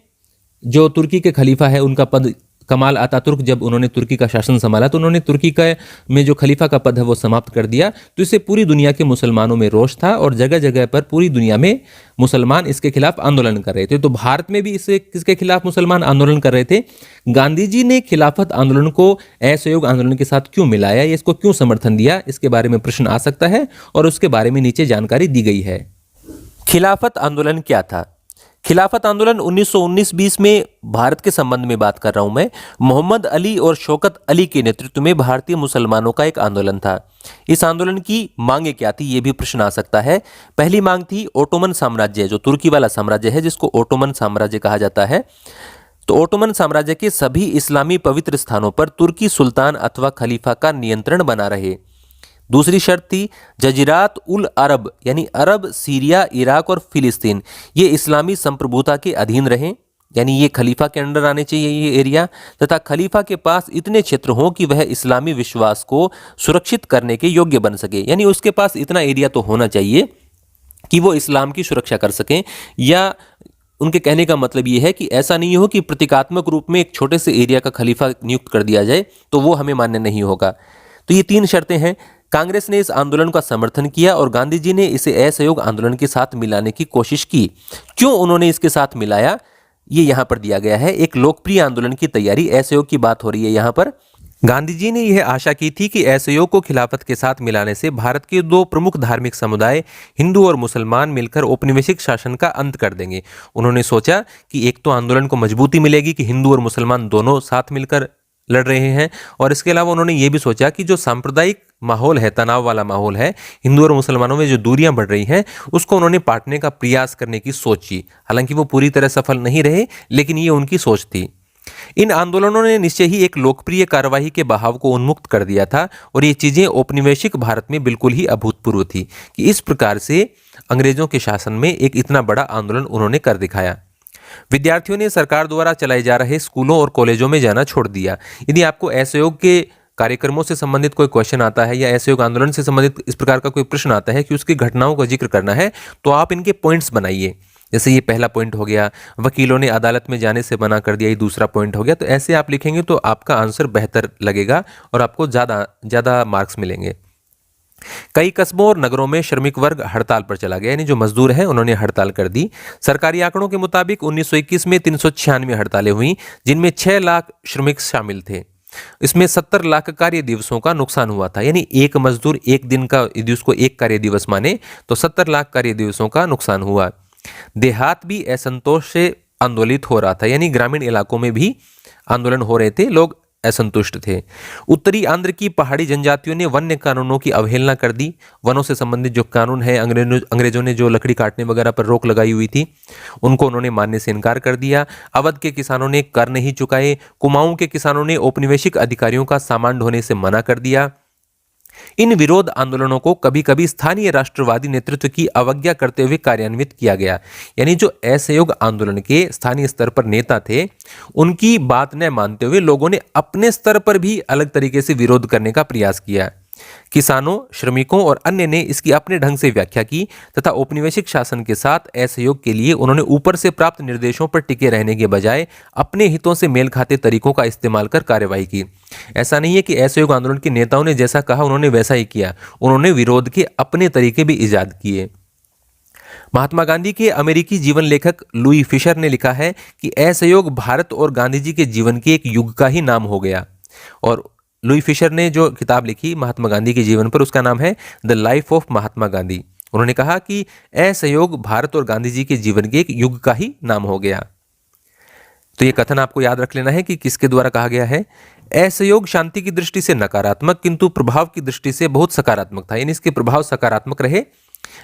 Speaker 1: जो तुर्की के खलीफा है उनका पद कमाल अतातुर्क, जब उन्होंने तुर्की का शासन संभाला तो उन्होंने तुर्की का में जो खलीफा का पद है वो समाप्त कर दिया। तो इससे पूरी दुनिया के मुसलमानों में रोष था और जगह जगह पर पूरी दुनिया में मुसलमान इसके खिलाफ आंदोलन कर रहे थे। तो भारत में भी इससे किसके खिलाफ मुसलमान आंदोलन कर रहे थे? गांधी जी ने खिलाफत आंदोलन को असहयोग आंदोलन के साथ क्यों मिलाया, या इसको क्यों समर्थन दिया, इसके बारे में प्रश्न आ सकता है और उसके बारे में नीचे जानकारी दी गई है। खिलाफत आंदोलन क्या था? खिलाफत आंदोलन 1919-20 में, भारत के संबंध में बात कर रहा हूं मैं, मोहम्मद अली और शौकत अली के नेतृत्व में भारतीय मुसलमानों का एक आंदोलन था। इस आंदोलन की मांगे क्या थी, ये भी प्रश्न आ सकता है। पहली मांग थी ओटोमन साम्राज्य, जो तुर्की वाला साम्राज्य है जिसको ओटोमन साम्राज्य कहा जाता है, तो ओटोमन साम्राज्य के सभी इस्लामी पवित्र स्थानों पर तुर्की सुल्तान अथवा खलीफा का नियंत्रण बना रहे। दूसरी शर्त थी जजीरात उल अरब, यानी अरब, सीरिया, इराक और फिलिस्तीन, ये इस्लामी संप्रभुता के अधीन रहें, यानी ये खलीफा के अंडर आने चाहिए ये एरिया, तथा खलीफा के पास इतने क्षेत्र हों कि वह इस्लामी विश्वास को सुरक्षित करने के योग्य बन सके, यानी उसके पास इतना एरिया तो होना चाहिए कि वो इस्लाम की सुरक्षा कर सकें। या उनके कहने का मतलब ये है कि ऐसा नहीं हो कि प्रतीकात्मक रूप में एक छोटे से एरिया का खलीफा नियुक्त कर दिया जाए, तो वो हमें मान्य नहीं होगा। तो ये 3 शर्तें हैं। कांग्रेस ने इस आंदोलन का समर्थन किया और गांधी जी ने इसे असहयोग आंदोलन के साथ मिलाने की कोशिश की। क्यों उन्होंने इसके साथ मिलाया, ये यहां पर दिया गया है। एक लोकप्रिय आंदोलन की तैयारी, असहयोग की बात हो रही है यहां पर। गांधी जी ने यह आशा की थी कि असहयोग को खिलाफत के साथ मिलाने से भारत के 2 प्रमुख धार्मिक समुदाय, हिंदू और मुसलमान, मिलकर औपनिवेशिक शासन का अंत कर देंगे। उन्होंने सोचा कि एक तो आंदोलन को मजबूती मिलेगी कि हिंदू और मुसलमान दोनों साथ मिलकर लड़ रहे हैं, और इसके अलावा उन्होंने ये भी सोचा कि जो सांप्रदायिक माहौल है, तनाव वाला माहौल है, हिंदू और मुसलमानों में जो दूरियां बढ़ रही हैं, उसको उन्होंने पाटने का प्रयास करने की सोची। हालांकि वो पूरी तरह सफल नहीं रहे, लेकिन ये उनकी सोच थी। इन आंदोलनों ने निश्चय ही एक लोकप्रिय कार्यवाही के बहाव को उन्मुक्त कर दिया था और ये चीजें औपनिवेशिक भारत में बिल्कुल ही अभूतपूर्व थी कि इस प्रकार से अंग्रेजों के शासन में एक इतना बड़ा आंदोलन उन्होंने कर दिखाया। विद्यार्थियों ने सरकार द्वारा चलाए जा रहे स्कूलों और कॉलेजों में जाना छोड़ दिया। यदि आपको असहयोग के कार्यक्रमों से संबंधित कोई क्वेश्चन आता है या असहयोग आंदोलन से संबंधित इस प्रकार का कोई प्रश्न आता है कि उसकी घटनाओं का जिक्र करना है, तो आप इनके पॉइंट्स बनाइए। जैसे ये पहला पॉइंट हो गया, वकीलों ने अदालत में जाने से मना कर दिया, ये दूसरा पॉइंट हो गया। तो ऐसे आप लिखेंगे तो आपका आंसर बेहतर लगेगा और आपको ज़्यादा मार्क्स मिलेंगे। कई कस्बों और नगरों में श्रमिक वर्ग हड़ताल पर चला गया, यानी जो मजदूर हैं उन्होंने हड़ताल कर दी। सरकारी आंकड़ों के मुताबिक 1921 में 396 हड़तालें हुई, जिनमें 6 लाख श्रमिक शामिल थे। इसमें 70 लाख कार्य दिवसों का नुकसान हुआ था, यानी एक मजदूर एक दिन का, यदि उसको एक कार्य दिवस माने तो 70 लाख कार्य दिवसों का नुकसान हुआ। देहात भी असंतोष से आंदोलित हो रहा था, यानी ग्रामीण इलाकों में भी आंदोलन हो रहे थे, लोग असंतुष्ट थे। उत्तरी आंध्र की पहाड़ी जनजातियों ने वन्य कानूनों की अवहेलना कर दी। वनों से संबंधित जो कानून है, अंग्रेजों ने जो लकड़ी काटने वगैरह पर रोक लगाई हुई थी, उनको उन्होंने मानने से इनकार कर दिया। अवध के किसानों ने कर नहीं चुकाए। कुमाऊं के किसानों ने औपनिवेशिक अधिकारियों का सामान ढोने से मना कर दिया। इन विरोध आंदोलनों को कभी कभी स्थानीय राष्ट्रवादी नेतृत्व की अवज्ञा करते हुए कार्यान्वित किया गया, यानी जो असहयोग आंदोलन के स्थानीय स्तर पर नेता थे, उनकी बात न मानते हुए लोगों ने अपने स्तर पर भी अलग तरीके से विरोध करने का प्रयास किया। किसानों, श्रमिकों और अन्य ने इसकी अपने ढंग से व्याख्या की तथा औपनिवेशिक शासन के साथ असहयोग के लिए उन्होंने ऊपर से प्राप्त निर्देशों पर टिके रहने के बजाय अपने हितों से मेल खाते तरीकों का इस्तेमाल कर कार्यवाही की। ऐसा नहीं है कि असहयोग आंदोलन के नेताओं ने जैसा कहा उन्होंने वैसा ही किया, उन्होंने विरोध के अपने तरीके भी ईजाद किए। महात्मा गांधी के अमेरिकी जीवन लेखक लुई फिशर ने लिखा है कि असहयोग भारत और गांधी जी के जीवन के एक युग का ही नाम हो गया। और लुई फिशर ने जो किताब लिखी महात्मा गांधी के जीवन पर, उसका नाम है the life of Mahatma Gandhi. उन्होंने कहा कि असहयोग भारत और गांधी जी के जीवन के एक युग का ही नाम हो गया। तो ये कथन आपको याद रख लेना है कि किसके द्वारा कहा गया है। असहयोग शांति की दृष्टि से नकारात्मक किंतु प्रभाव की दृष्टि से बहुत सकारात्मक था, यानी इसके प्रभाव सकारात्मक रहे,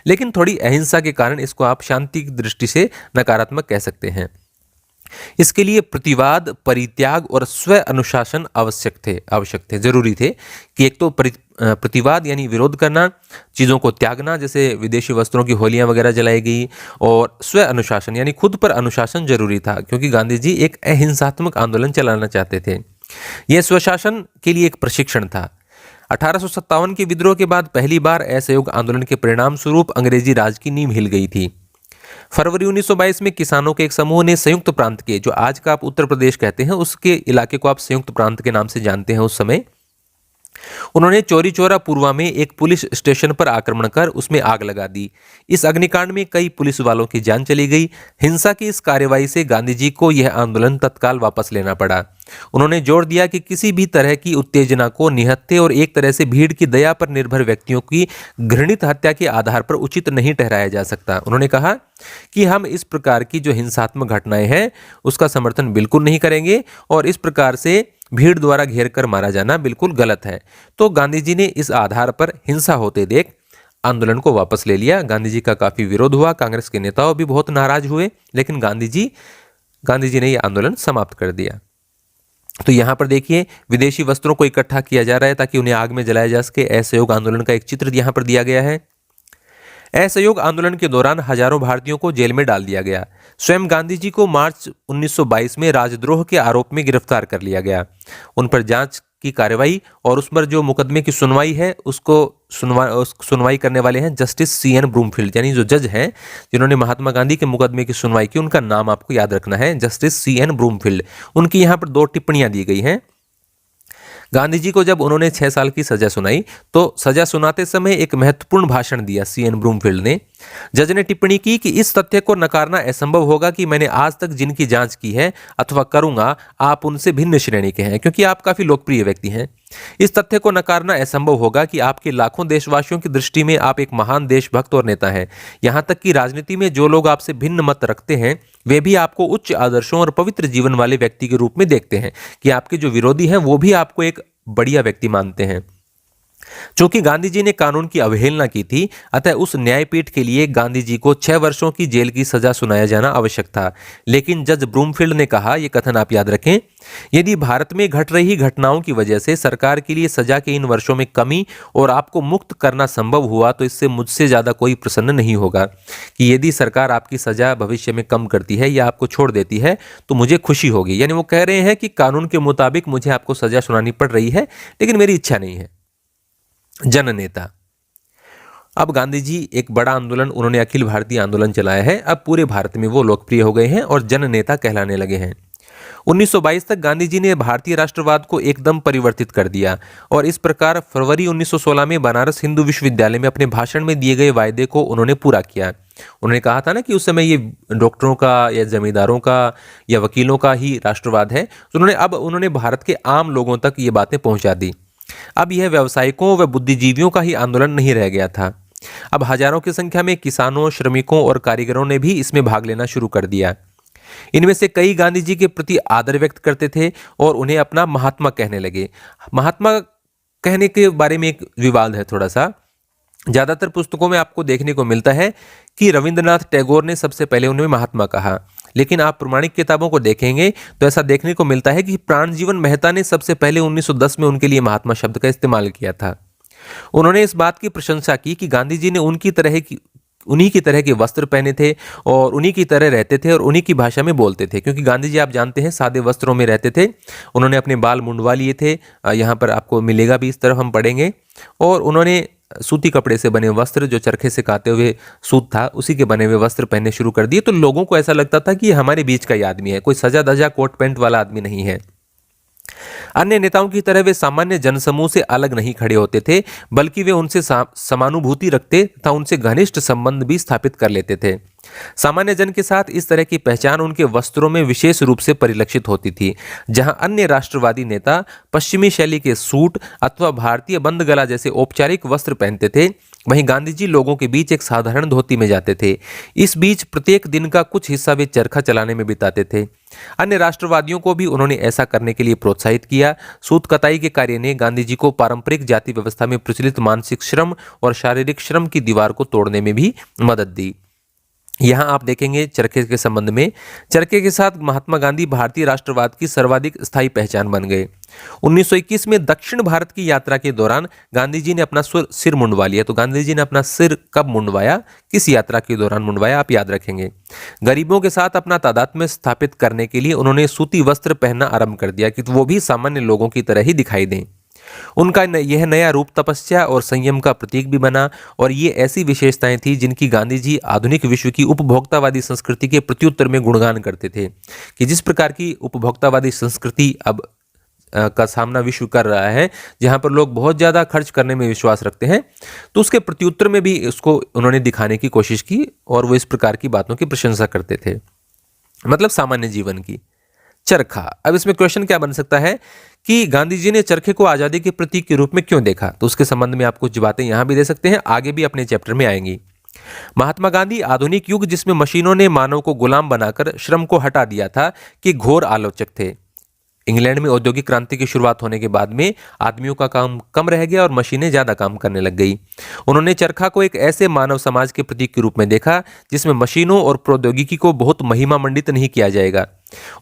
Speaker 1: लेकिन थोड़ी अहिंसा के कारण इसको आप शांति की दृष्टि से नकारात्मक कह सकते हैं। इसके लिए प्रतिवाद, परित्याग और स्व अनुशासन आवश्यक थे, जरूरी थे कि एक तो प्रतिवाद यानी विरोध करना, चीज़ों को त्यागना, जैसे विदेशी वस्त्रों की होलियां वगैरह जलाई गई, और स्व अनुशासन यानी खुद पर अनुशासन जरूरी था, क्योंकि गांधी जी एक अहिंसात्मक आंदोलन चलाना चाहते थे। यह स्वशासन के लिए एक प्रशिक्षण था। 1857 के विद्रोह के बाद पहली बार असहयोग आंदोलन के परिणाम स्वरूप अंग्रेजी राज की नींव हिल गई थी। फरवरी 1922 में किसानों के एक समूह ने संयुक्त प्रांत के, जो आज का आप उत्तर प्रदेश कहते हैं, उसके इलाके को आप संयुक्त प्रांत के नाम से जानते हैं उस समय, उन्होंने चौरी चौरा पूर्वा में एक पुलिस स्टेशन पर आक्रमण कर उसमें आग लगा दी। इस अग्निकांड में कई पुलिस वालों की जान चली गई। हिंसा की इस कार्रवाई से गांधी जी को यह आंदोलन तत्काल वापस लेना पड़ा। उन्होंने जोर दिया कि किसी भी तरह की उत्तेजना को निहत्थे और एक तरह से भीड़ की दया पर निर्भर व्यक्तियों की घृणित हत्या के आधार पर उचित नहीं ठहराया जा सकता। उन्होंने कहा कि हम इस प्रकार की जो हिंसात्मक घटनाएं हैं उसका समर्थन बिल्कुल नहीं करेंगे और इस प्रकार से भीड़ द्वारा घेर कर मारा जाना बिल्कुल गलत है। तो गांधी जी ने इस आधार पर हिंसा होते देख आंदोलन को वापस ले लिया। गांधी जी का काफी विरोध हुआ, कांग्रेस के नेताओं भी बहुत नाराज हुए, लेकिन गांधी जी ने यह आंदोलन समाप्त कर दिया। तो यहां पर देखिए, विदेशी वस्त्रों को इकट्ठा किया जा रहा है ताकि उन्हें आग में जलाया जा सके। असहयोग आंदोलन का एक चित्र यहां पर दिया गया है। असहयोग आंदोलन के दौरान हजारों भारतीयों को जेल में डाल दिया गया। स्वयं गांधी जी को मार्च 1922 में राजद्रोह के आरोप में गिरफ्तार कर लिया गया। उन पर जांच की कार्रवाई और उस पर जो मुकदमे की सुनवाई है उसको सुनवाई करने वाले हैं जस्टिस सीएन ब्रूमफील्ड, यानी जो जज हैं जिन्होंने महात्मा गांधी के मुकदमे की सुनवाई की, उनका नाम आपको याद रखना है, जस्टिस सीएन ब्रूमफील्ड। उनकी यहाँ पर 2 टिप्पणियां दी गई हैं। गांधी जी को जब उन्होंने 6 साल की सजा सुनाई तो सजा सुनाते समय एक महत्वपूर्ण भाषण दिया सीएन ब्रूमफील्ड ने। जज ने टिप्पणी की कि इस तथ्य को नकारना असंभव होगा कि मैंने आज तक जिनकी जांच की है अथवा करूंगा, आप उनसे भिन्न श्रेणी के हैं, क्योंकि आप काफी लोकप्रिय व्यक्ति हैं। इस तथ्य को नकारना असंभव होगा कि आपके लाखों देशवासियों की दृष्टि में आप एक महान देशभक्त और नेता हैं। यहां तक कि राजनीति में जो लोग आपसे भिन्न मत रखते हैं वे भी आपको उच्च आदर्शों और पवित्र जीवन वाले व्यक्ति के रूप में देखते हैं, कि आपके जो विरोधी हैं वो भी आपको एक बढ़िया व्यक्ति मानते हैं। चूंकि गांधी जी ने कानून की अवहेलना की थी, अतः उस न्यायपीठ के लिए गांधी जी को 6 वर्षों की जेल की सजा सुनाया जाना आवश्यक था। लेकिन जज ब्रूमफील्ड ने कहा, यह कथन आप याद रखें, यदि भारत में घट रही घटनाओं की वजह से सरकार के लिए सजा के इन वर्षों में कमी और आपको मुक्त करना संभव हुआ तो इससे मुझसे ज्यादा कोई प्रसन्न नहीं होगा। कि यदि सरकार आपकी सजा भविष्य में कम करती है या आपको छोड़ देती है तो मुझे खुशी होगी। यानी वो कह रहे हैं कि कानून के मुताबिक मुझे आपको सजा सुनानी पड़ रही है, लेकिन मेरी इच्छा नहीं है। जननेता। अब गांधी जी एक बड़ा आंदोलन, उन्होंने अखिल भारतीय आंदोलन चलाया है। अब पूरे भारत में वो लोकप्रिय हो गए हैं और जननेता कहलाने लगे हैं। 1922 तक गांधी जी ने भारतीय राष्ट्रवाद को एकदम परिवर्तित कर दिया और इस प्रकार फरवरी 1916 में बनारस हिंदू विश्वविद्यालय में अपने भाषण में दिए गए वायदे को उन्होंने पूरा किया। उन्होंने कहा था ना कि उस समय ये डॉक्टरों का या जमींदारों का या वकीलों का ही राष्ट्रवाद है, तो उन्होंने भारत के आम लोगों तक ये बातें पहुंचा दी। अब यह व्यावसायिकों व बुद्धिजीवियों का ही आंदोलन नहीं रह गया था। अब हजारों की संख्या में किसानों, श्रमिकों और कारीगरों ने भी इसमें भाग लेना शुरू कर दिया। इनमें से कई गांधी जी के प्रति आदर व्यक्त करते थे और उन्हें अपना महात्मा कहने लगे। महात्मा कहने के बारे में एक विवाद है थोड़ा सा। ज्यादातर पुस्तकों में आपको देखने को मिलता है कि रविंद्रनाथ टैगोर ने सबसे पहले उन्हें महात्मा कहा, लेकिन आप प्रमाणिक किताबों को देखेंगे तो ऐसा देखने को मिलता है कि प्राणजीवन मेहता ने सबसे पहले 1910 में उनके लिए महात्मा शब्द का इस्तेमाल किया था। उन्होंने इस बात की प्रशंसा की कि गांधी जी ने उन्हीं की तरह के वस्त्र पहने थे और उन्हीं की तरह रहते थे और उन्हीं की भाषा में बोलते थे, क्योंकि गांधी जी आप जानते हैं सादे वस्त्रों में रहते थे। उन्होंने अपने बाल मुंडवा लिए थे, यहाँ पर आपको मिलेगा भी, इस तरफ हम पढ़ेंगे। और उन्होंने सूती कपड़े से बने वस्त्र, जो चरखे से काते हुए सूत था, उसी के बने हुए वस्त्र पहनने शुरू कर दिए। तो लोगों को ऐसा लगता था कि ये हमारे बीच का ही आदमी है, कोई सजा धजा कोट पैंट वाला आदमी नहीं है। अन्य नेताओं की तरह वे सामान्य जनसमूह से अलग नहीं खड़े होते थे, बल्कि वे उनसे समानुभूति रखते तथा उनसे घनिष्ठ संबंध भी स्थापित कर लेते थे। सामान्य जन के साथ इस तरह की पहचान उनके वस्त्रों में विशेष रूप से परिलक्षित होती थी। जहां अन्य राष्ट्रवादी नेता पश्चिमी शैली के सूट अथवा भारतीय बंद गला जैसे औपचारिक वस्त्र पहनते थे, वहीं गांधी जी लोगों के बीच एक साधारण धोती में जाते थे। इस बीच प्रत्येक दिन का कुछ हिस्सा वे चरखा चलाने में बिताते थे। अन्य राष्ट्रवादियों को भी उन्होंने ऐसा करने के लिए प्रोत्साहित किया। सूत कताई के कार्य ने गांधी जी को पारंपरिक जाति व्यवस्था में प्रचलित मानसिक श्रम और शारीरिक श्रम की दीवार को तोड़ने में भी मदद दी। यहां आप देखेंगे चरखे के संबंध में, चरखे के साथ महात्मा गांधी भारतीय राष्ट्रवाद की सर्वाधिक स्थायी पहचान बन गए। 1921 में दक्षिण भारत की यात्रा के दौरान गांधी जी ने अपना सिर मुंडवा लिया। तो गांधी जी ने अपना सिर कब मुंडवाया, किस यात्रा के दौरान मुंडवाया, आप याद रखेंगे। गरीबों के साथ अपना तादात्म्य स्थापित करने के लिए उन्होंने सूती वस्त्र पहनना आरंभ कर दिया कि वो भी सामान्य लोगों की तरह ही दिखाई दें। उनका यह नया रूप तपस्या और संयम का प्रतीक भी बना और ये ऐसी विशेषताएं थी जिनकी गांधी जी आधुनिक विश्व की उपभोक्तावादी संस्कृति के प्रत्युत्तर में गुणगान करते थे। कि जिस प्रकार की उपभोक्तावादी संस्कृति अब का सामना विश्व कर रहा है, जहां पर लोग बहुत ज्यादा खर्च करने में विश्वास रखते हैं, तो उसके प्रत्युत्तर में भी उसको उन्होंने दिखाने की कोशिश की और वो इस प्रकार की बातों की प्रशंसा करते थे, मतलब सामान्य जीवन की। चरखा, अब इसमें क्वेश्चन क्या बन सकता है कि गांधी जी ने चरखे को आजादी के प्रतीक के रूप में क्यों देखा, तो उसके संबंध में आप कुछ बातें यहां भी दे सकते हैं, आगे भी अपने चैप्टर में आएंगी। महात्मा गांधी आधुनिक युग जिसमें मशीनों ने मानव को गुलाम बनाकर श्रम को हटा दिया था कि घोर आलोचक थे। इंग्लैंड में औद्योगिक क्रांति की शुरुआत होने के बाद में आदमियों का काम कम रह गया और मशीनें ज्यादा काम करने लग गई। उन्होंने चरखा को एक ऐसे मानव समाज के प्रतीक के रूप में देखा जिसमें मशीनों और प्रौद्योगिकी को बहुत महिमा मंडित नहीं किया जाएगा।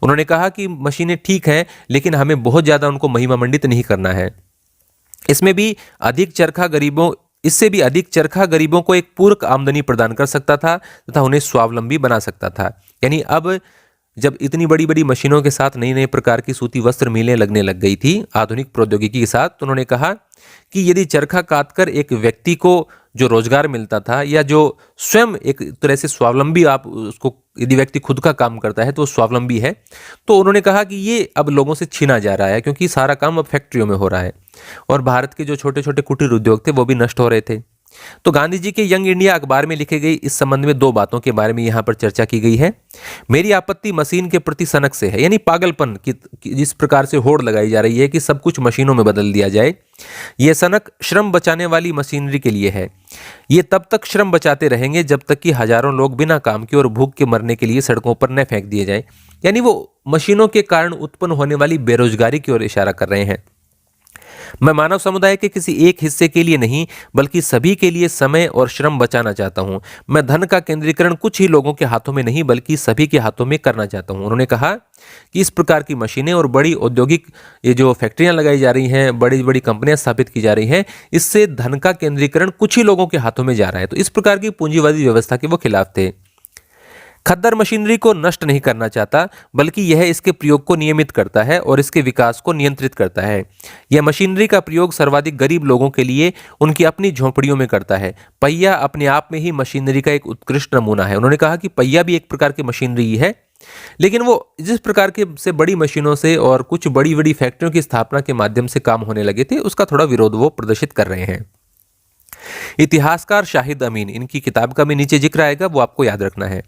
Speaker 1: उन्होंने कहा कि मशीनें ठीक हैं, लेकिन हमें बहुत ज्यादा उनको महिमा मंडित नहीं करना है। इससे भी अधिक चरखा गरीबों को एक पूरक आमदनी प्रदान कर सकता था तथा उन्हें स्वावलंबी बना सकता था। यानी अब जब इतनी बड़ी बड़ी मशीनों के साथ नई नई प्रकार की सूती वस्त्र मिलें लगने लग गई थी आधुनिक प्रौद्योगिकी के साथ, तो उन्होंने कहा कि यदि चरखा काटकर एक व्यक्ति को जो रोजगार मिलता था या जो स्वयं एक तरह से स्वावलंबी, आप उसको यदि व्यक्ति खुद का काम करता है तो स्वावलंबी है, तो उन्होंने कहा कि ये अब लोगों से छीना जा रहा है क्योंकि सारा काम अब फैक्ट्रियों में हो रहा है और भारत के जो छोटे छोटे कुटीर उद्योग थे वो भी नष्ट हो रहे थे। तो गांधी जी के यंग इंडिया अखबार में लिखी गई इस संबंध में दो बातों के बारे में यहां पर चर्चा की गई है। मेरी आपत्ति मशीन के प्रति सनक से है, यानी पागलपन की जिस प्रकार से होड़ लगाई जा रही है कि सब कुछ मशीनों में बदल दिया जाए। यह सनक श्रम बचाने वाली मशीनरी के लिए है। ये तब तक श्रम बचाते रहेंगे जब तक कि हजारों लोग बिना काम के और भूख के मरने के लिए सड़कों पर न फेंक दिए जाए। यानी वो मशीनों के कारण उत्पन्न होने वाली बेरोजगारी की ओर इशारा कर रहे हैं। मैं मानव समुदाय के किसी एक हिस्से के लिए नहीं बल्कि सभी के लिए समय और श्रम बचाना चाहता हूं। मैं धन का केंद्रीकरण कुछ ही लोगों के हाथों में नहीं बल्कि सभी के हाथों में करना चाहता हूं। उन्होंने कहा कि इस प्रकार की मशीनें और बड़ी औद्योगिक ये जो फैक्ट्रियां लगाई जा रही हैं, बड़ी बड़ी कंपनियां स्थापित की जा रही हैं, इससे धन का केंद्रीकरण कुछ ही लोगों के हाथों में जा रहा है। तो इस प्रकार की पूंजीवादी व्यवस्था के वो खिलाफ थे। खद्दर मशीनरी को नष्ट नहीं करना चाहता बल्कि यह इसके प्रयोग को नियमित करता है और इसके विकास को नियंत्रित करता है। यह मशीनरी का प्रयोग सर्वाधिक गरीब लोगों के लिए उनकी अपनी झोंपड़ियों में करता है। पहिया अपने आप में ही मशीनरी का एक उत्कृष्ट नमूना है। उन्होंने कहा कि पहिया भी एक प्रकार की मशीनरी ही है, लेकिन वो जिस प्रकार के से बड़ी मशीनों से और कुछ बड़ी बड़ी फैक्ट्रियों की स्थापना के माध्यम से काम होने लगे थे, उसका थोड़ा विरोध वो प्रदर्शित कर रहे हैं। इतिहासकार शाहिद अमीन, इनकी किताब का भी नीचे जिक्र आएगा, वो आपको याद रखना है।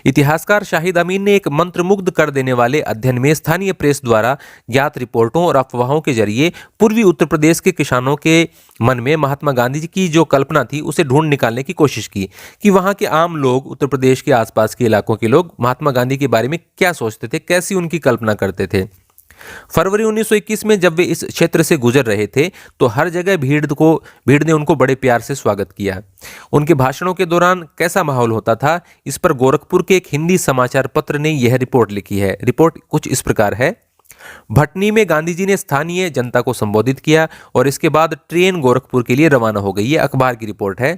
Speaker 1: इतिहासकार शाहिद अमीन ने एक मंत्रमुग्ध कर देने वाले अध्ययन में स्थानीय प्रेस द्वारा ज्ञात रिपोर्टों और अफवाहों के जरिए पूर्वी उत्तर प्रदेश के किसानों के मन में महात्मा गांधी जी की जो कल्पना थी उसे ढूंढ निकालने की कोशिश की कि वहां के आम लोग, उत्तर प्रदेश के आसपास के इलाकों के लोग महात्मा गांधी के बारे में क्या सोचते थे, कैसी उनकी कल्पना करते थे। फरवरी 1921 में जब वे इस क्षेत्र से गुजर रहे थे तो हर जगह भीड़ ने उनको बड़े प्यार से स्वागत किया। उनके भाषणों के दौरान कैसा माहौल होता था, इस पर गोरखपुर के एक हिंदी समाचार पत्र ने यह रिपोर्ट लिखी है। रिपोर्ट कुछ इस प्रकार है। भटनी में गांधी जी ने स्थानीय जनता को संबोधित किया और इसके बाद ट्रेन गोरखपुर के लिए रवाना हो गई। यह अखबार की रिपोर्ट है।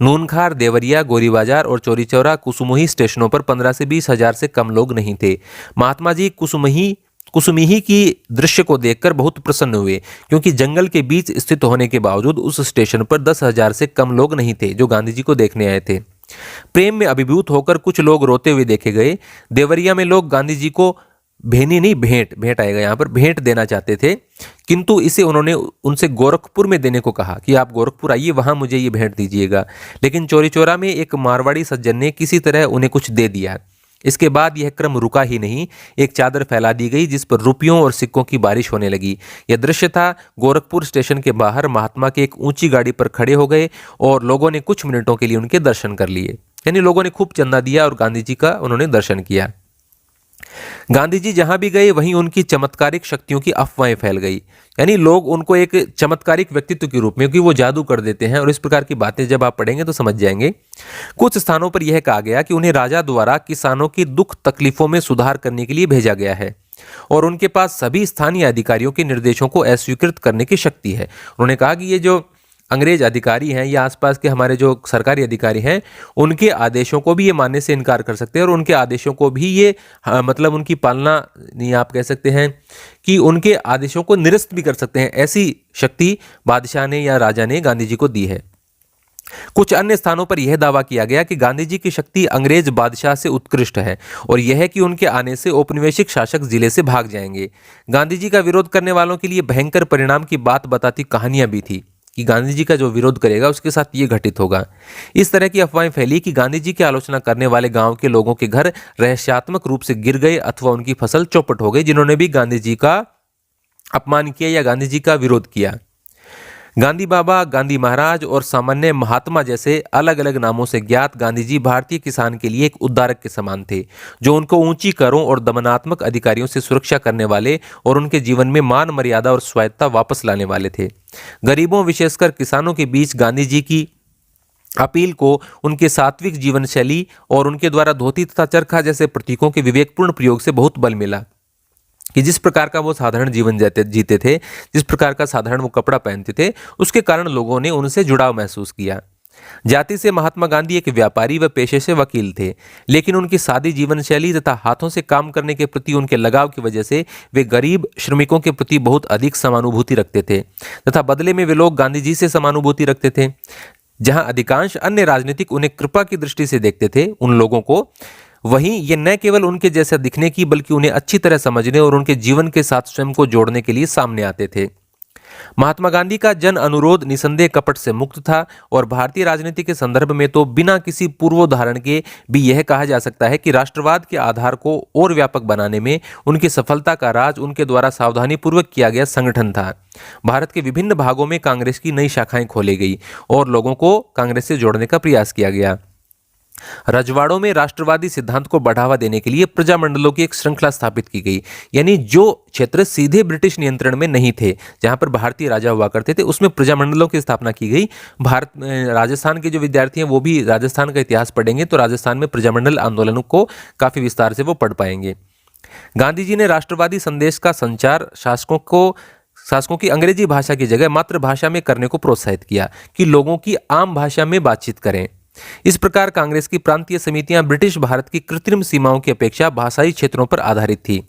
Speaker 1: नूनखार, देवरिया, गोरीबाजार और चौरी चौरा, कुसुमही स्टेशनों पर 15 से 20 हजार से कम लोग नहीं थे। महात्मा जी कुसुमिही की दृश्य को देखकर बहुत प्रसन्न हुए क्योंकि जंगल के बीच स्थित होने के बावजूद उस स्टेशन पर 10,000 से कम लोग नहीं थे जो गांधी जी को देखने आए थे। प्रेम में अभिभूत होकर कुछ लोग रोते हुए देखे गए। देवरिया में लोग गांधी जी को भेंट आएगा यहाँ पर, भेंट देना चाहते थे, किंतु इसे उन्होंने उनसे गोरखपुर में देने को कहा कि आप गोरखपुर आइए, वहां मुझे ये भेंट दीजिएगा। लेकिन चौरी चौरा में एक मारवाड़ी सज्जन ने किसी तरह उन्हें कुछ दे दिया। इसके बाद यह क्रम रुका ही नहीं, एक चादर फैला दी गई जिस पर रुपयों और सिक्कों की बारिश होने लगी। यह दृश्य था। गोरखपुर स्टेशन के बाहर महात्मा के एक ऊंची गाड़ी पर खड़े हो गए और लोगों ने कुछ मिनटों के लिए उनके दर्शन कर लिए। यानी लोगों ने खूब चंदा दिया और गांधी जी का उन्होंने दर्शन किया। गांधी जी जहां भी गए वहीं उनकी चमत्कारिक शक्तियों की अफवाहें फैल गई। यानी लोग उनको एक चमत्कारिक व्यक्तित्व के रूप में, क्योंकि वो जादू कर देते हैं और इस प्रकार की बातें जब आप पढ़ेंगे तो समझ जाएंगे। कुछ स्थानों पर यह कहा गया कि उन्हें राजा द्वारा किसानों की दुख तकलीफों में सुधार करने के लिए भेजा गया है और उनके पास सभी स्थानीय अधिकारियों के निर्देशों को अस्वीकृत करने की शक्ति है। उन्होंने कहा कि ये जो अंग्रेज अधिकारी हैं या आसपास के हमारे जो सरकारी अधिकारी हैं, उनके आदेशों को भी ये मानने से इनकार कर सकते हैं और उनके आदेशों को भी ये मतलब उनकी पालना नहीं, आप कह सकते हैं कि उनके आदेशों को निरस्त भी कर सकते हैं। ऐसी शक्ति बादशाह ने या राजा ने गांधी जी को दी है। कुछ अन्य स्थानों पर यह दावा किया गया कि गांधी जी की शक्ति अंग्रेज बादशाह से उत्कृष्ट है और यह है कि उनके आने से औपनिवेशिक शासक जिले से भाग जाएंगे। गांधी जी का विरोध करने वालों के लिए भयंकर परिणाम की बात बताती कहानियां भी थी कि गांधी जी का जो विरोध करेगा उसके साथ ये घटित होगा। इस तरह की अफवाहें फैली कि गांधी जी की आलोचना करने वाले गांव के लोगों के घर रहस्यात्मक रूप से गिर गए अथवा उनकी फसल चौपट हो गई, जिन्होंने भी गांधी जी का अपमान किया या गांधी जी का विरोध किया। गांधी बाबा, गांधी महाराज और सामान्य महात्मा जैसे अलग अलग नामों से ज्ञात गांधी जी भारतीय किसान के लिए एक उद्धारक के समान थे, जो उनको ऊंची करों और दमनात्मक अधिकारियों से सुरक्षा करने वाले और उनके जीवन में मान मर्यादा और स्वायत्ता वापस लाने वाले थे। गरीबों, विशेषकर किसानों के बीच गांधी जी की अपील को उनके सात्विक जीवन शैली और उनके द्वारा धोती तथा चरखा जैसे प्रतीकों के विवेकपूर्ण प्रयोग से बहुत बल मिला कि जिस प्रकार का वो साधारण जीवन जीते थे, जिस प्रकार का साधारण वो कपड़ा पहनते थे, उसके कारण लोगों ने उनसे जुड़ाव महसूस किया। जाति से महात्मा गांधी एक व्यापारी व पेशे से वकील थे, लेकिन उनकी सादी जीवन शैली तथा हाथों से काम करने के प्रति उनके लगाव की वजह से वे गरीब श्रमिकों के प्रति बहुत अधिक समानुभूति रखते थे तथा बदले में वे लोग गांधी जी से समानुभूति रखते थे। जहां अधिकांश अन्य राजनीतिक उन्हें कृपा की दृष्टि से देखते थे उन लोगों को, वहीं ये न केवल उनके जैसा दिखने की बल्कि उन्हें अच्छी तरह समझने और उनके जीवन के साथ स्वयं को जोड़ने के लिए सामने आते थे। महात्मा गांधी का जन अनुरोध निसंदेह कपट से मुक्त था और भारतीय राजनीति के संदर्भ में तो बिना किसी पूर्वोदाहरण के भी यह कहा जा सकता है कि राष्ट्रवाद के आधार को और व्यापक बनाने में उनकी सफलता का राज उनके द्वारा सावधानीपूर्वक किया गया संगठन था। भारत के विभिन्न भागों में कांग्रेस की नई शाखाएं खोली गई और लोगों को कांग्रेस से जोड़ने का प्रयास किया गया। रजवाड़ों में राष्ट्रवादी सिद्धांत को बढ़ावा देने के लिए प्रजामंडलों की एक श्रृंखला स्थापित की गई। यानी जो क्षेत्र सीधे ब्रिटिश नियंत्रण में नहीं थे, जहां पर भारतीय राजा हुआ करते थे, उसमें प्रजामंडलों की स्थापना की गई। भारत राजस्थान के जो विद्यार्थी हैं वो भी राजस्थान का इतिहास पढ़ेंगे तो राजस्थान में प्रजामंडल आंदोलनों को काफी विस्तार से वो पढ़ पाएंगे। गांधी जी ने राष्ट्रवादी संदेश का संचार शासकों की अंग्रेजी भाषा की जगह मातृभाषा में करने को प्रोत्साहित किया कि लोगों की आम भाषा में बातचीत करें। इस प्रकार कांग्रेस की प्रांतीय समितियां ब्रिटिश भारत की कृत्रिम सीमाओं की अपेक्षा भाषाई क्षेत्रों पर आधारित थी।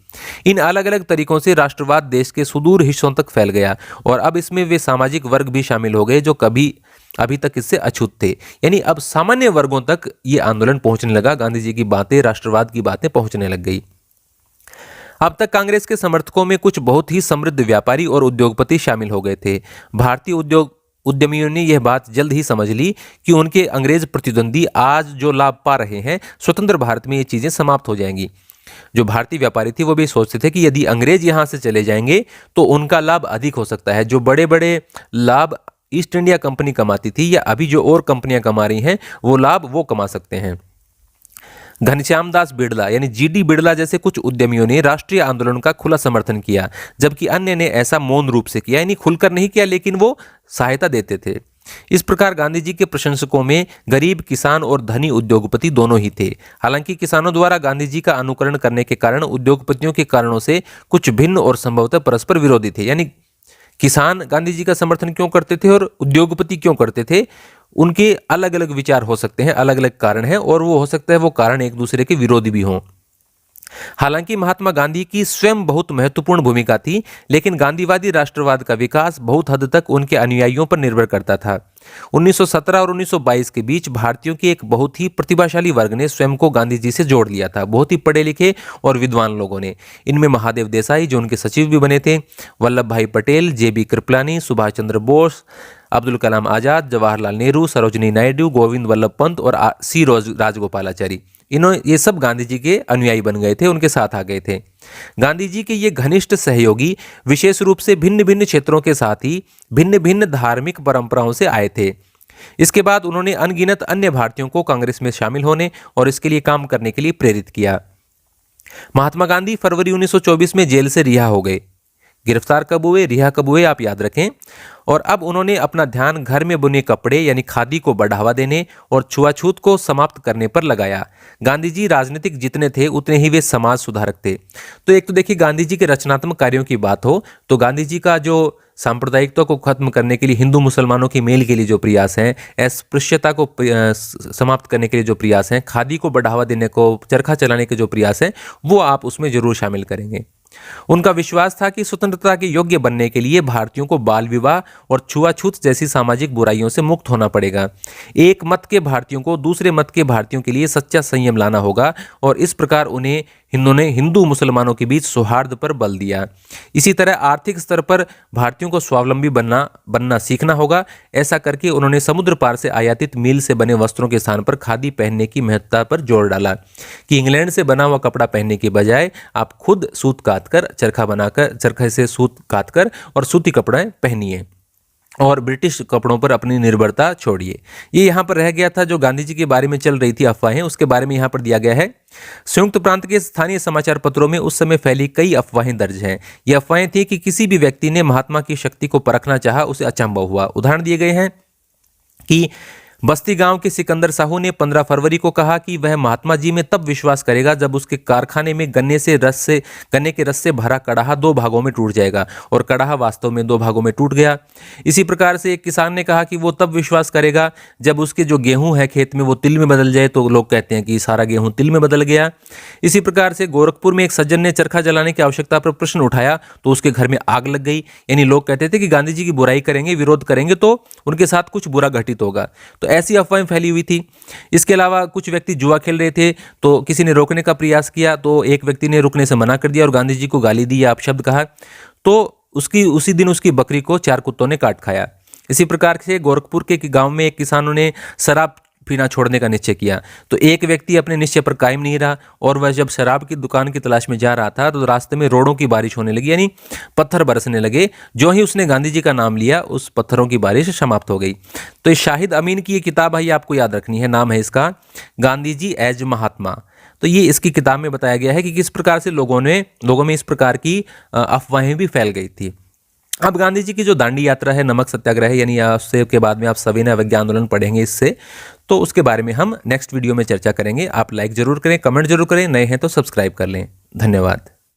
Speaker 1: इन अलग अलग तरीकों से राष्ट्रवाद देश के सुदूर हिस्सों तक फैल गया और अब इसमें वे सामाजिक वर्ग भी शामिल हो गए जो कभी अभी तक इससे अछूत थे। यानी अब सामान्य वर्गों तक ये आंदोलन पहुंचने लगा, गांधी जी की बातें, राष्ट्रवाद की बातें पहुंचने लग गई। अब तक कांग्रेस के समर्थकों में कुछ बहुत ही समृद्ध व्यापारी और उद्योगपति शामिल हो गए थे। भारतीय उद्यमियों ने यह बात जल्द ही समझ ली कि उनके अंग्रेज प्रतिद्वंदी आज जो लाभ पा रहे हैं, स्वतंत्र भारत में ये चीजें समाप्त हो जाएंगी। जो भारतीय व्यापारी थे वो भी सोचते थे कि यदि अंग्रेज यहां से चले जाएंगे तो उनका लाभ अधिक हो सकता है। जो बड़े बड़े लाभ ईस्ट इंडिया कंपनी कमाती थी या अभी जो और कंपनियां कमा रही हैं, वो लाभ वो कमा सकते हैं। घनश्याम दास बिड़ला यानी जीडी बिड़ला जैसे कुछ उद्यमियों ने राष्ट्रीय आंदोलन का खुला समर्थन किया, जबकि अन्य ने ऐसा मौन रूप से किया, यानी खुलकर नहीं किया लेकिन वो सहायता देते थे। इस प्रकार गांधी जी के प्रशंसकों में गरीब किसान और धनी उद्योगपति दोनों ही थे। हालांकि किसानों द्वारा गांधी जी का अनुकरण करने के कारण उद्योगपतियों के कारणों से कुछ भिन्न और संभवतः परस्पर विरोधी थे। यानी किसान गांधी जी का समर्थन क्यों करते थे और उद्योगपति क्यों करते थे, उनके अलग अलग विचार हो सकते हैं, अलग अलग कारण हैं और वो हो सकता है वो कारण एक दूसरे के विरोधी भी हों। हालांकि महात्मा गांधी की स्वयं बहुत महत्वपूर्ण भूमिका थी, लेकिन गांधीवादी राष्ट्रवाद का विकास बहुत हद तक उनके अनुयायियों पर निर्भर करता था। 1917 और 1922 के बीच भारतीयों के एक बहुत ही प्रतिभाशाली वर्ग ने स्वयं को गांधी जी से जोड़ लिया था। बहुत ही पढ़े लिखे और विद्वान लोगों ने, इनमें महादेव देसाई जो उनके सचिव भी बने थे, वल्लभ भाई पटेल, जेबी कृपलानी, सुभाष चंद्र बोस, अब्दुल कलाम आजाद, जवाहरलाल नेहरू, सरोजिनी नायडू, गोविंद वल्लभ पंत और सी राजगोपालाचारी, ये सब गांधी जी के अनुयायी बन गए थे, उनके साथ आ गए थे। गांधी जी के ये घनिष्ठ सहयोगी विशेष रूप से भिन्न भिन्न क्षेत्रों के साथ ही भिन्न भिन्न धार्मिक परंपराओं से आए थे। इसके बाद उन्होंने अनगिनत अन्य भारतीयों को कांग्रेस में शामिल होने और इसके लिए काम करने के लिए प्रेरित किया। महात्मा गांधी फरवरी 1924 में जेल से रिहा हो गए। गिरफ्तार कब हुए, रिहा कब हुए, आप याद रखें। और अब उन्होंने अपना ध्यान घर में बुने कपड़े यानी खादी को बढ़ावा देने और छुआछूत को समाप्त करने पर लगाया। गांधी जी राजनीतिक जितने थे उतने ही वे समाज सुधारक थे। तो एक तो देखिए, गांधी जी के रचनात्मक कार्यों की बात हो तो गांधी जी का जो सांप्रदायिकता को खत्म करने के लिए, हिंदू मुसलमानों की मेल के लिए जो प्रयास हैं, अस्पृश्यता को समाप्त करने के लिए जो प्रयास हैं, खादी को बढ़ावा देने को, चरखा चलाने के जो प्रयास हैं, वो आप उसमें जरूर शामिल करेंगे। उनका विश्वास था कि स्वतंत्रता के योग्य बनने के लिए भारतीयों को बाल विवाह और छुआछूत जैसी सामाजिक बुराइयों से मुक्त होना पड़ेगा। एक मत के भारतीयों को दूसरे मत के भारतीयों के लिए सच्चा संयम लाना होगा और इस प्रकार उन्हें हिंदू मुसलमानों के बीच सौहार्द पर बल दिया। इसी तरह आर्थिक स्तर पर भारतीयों को स्वावलंबी बनना सीखना होगा। ऐसा करके उन्होंने समुद्र पार से आयातित मील से बने वस्त्रों के स्थान पर खादी पहनने की महत्ता पर जोर डाला कि इंग्लैंड से बना हुआ कपड़ा पहनने के बजाय आप खुद सूत काटकर, चरखे से सूत काटकर और सूती कपड़े पहनिए और ब्रिटिश कपड़ों पर अपनी निर्भरता छोड़िए। ये यहाँ पर रह गया था जो गांधी जी के बारे में चल रही थी अफवाहें, उसके बारे में यहाँ पर दिया गया है। संयुक्त प्रांत के स्थानीय समाचार पत्रों में उस समय फैली कई अफवाहें दर्ज हैं। ये अफवाहें थी कि किसी भी व्यक्ति ने महात्मा की शक्ति को परखना चाहा, उसे अचंभव हुआ। उदाहरण दिए गए हैं कि बस्ती गांव के सिकंदर साहू ने 15 फरवरी को कहा कि वह महात्मा जी में तब विश्वास करेगा जब उसके कारखाने में गन्ने के रस से भरा कड़ाहा 2 भागों में टूट जाएगा, और कड़ाहा वास्तव में 2 भागों में टूट गया। इसी प्रकार से एक किसान ने कहा कि वो तब विश्वास करेगा जब उसके जो गेहूं है खेत में वो तिल में बदल जाए, तो लोग कहते हैं कि सारा गेहूं तिल में बदल गया। इसी प्रकार से गोरखपुर में एक सज्जन ने चरखा जलाने की आवश्यकता पर प्रश्न उठाया तो उसके घर में आग लग गई। यानी लोग कहते थे कि गांधी जी की बुराई करेंगे, विरोध करेंगे तो उनके साथ कुछ बुरा घटित होगा। तो ऐसी अफवाहें फैली हुई थी। इसके अलावा कुछ व्यक्ति जुआ खेल रहे थे तो किसी ने रोकने का प्रयास किया तो एक व्यक्ति ने रुकने से मना कर दिया और गांधी जी को गाली दी या अपशब्द कहा, तो उसी दिन उसकी बकरी को 4 कुत्तों ने काट खाया। इसी प्रकार से गोरखपुर के गांव में एक किसानों ने शराब पीना छोड़ने का निश्चय किया। तो एक व्यक्ति अपने निश्चय पर कायम नहीं रहा और वह जब शराब की दुकान की तलाश में जा रहा था तो रास्ते में रोड़ों की बारिश होने लगी, यानी पत्थर बरसने लगे। जो ही उसने गांधी जी का नाम लिया उस पत्थरों की बारिश समाप्त हो गई। तो ये शाहिद अमीन की ये किताब भाई आपको याद रखनी है, नाम है इसका गांधी जी एज महात्मा। तो ये इसकी किताब में बताया गया है कि किस प्रकार से लोगों में इस प्रकार की अफवाहें भी फैल गई थी। अब गांधी जी की जो दांडी यात्रा है, नमक सत्याग्रह, यानी उससे के बाद में आप सविनय अवज्ञा आंदोलन पढ़ेंगे इससे, तो उसके बारे में हम नेक्स्ट वीडियो में चर्चा करेंगे। आप लाइक जरूर करें, कमेंट जरूर करें, नए हैं तो सब्सक्राइब कर लें। धन्यवाद।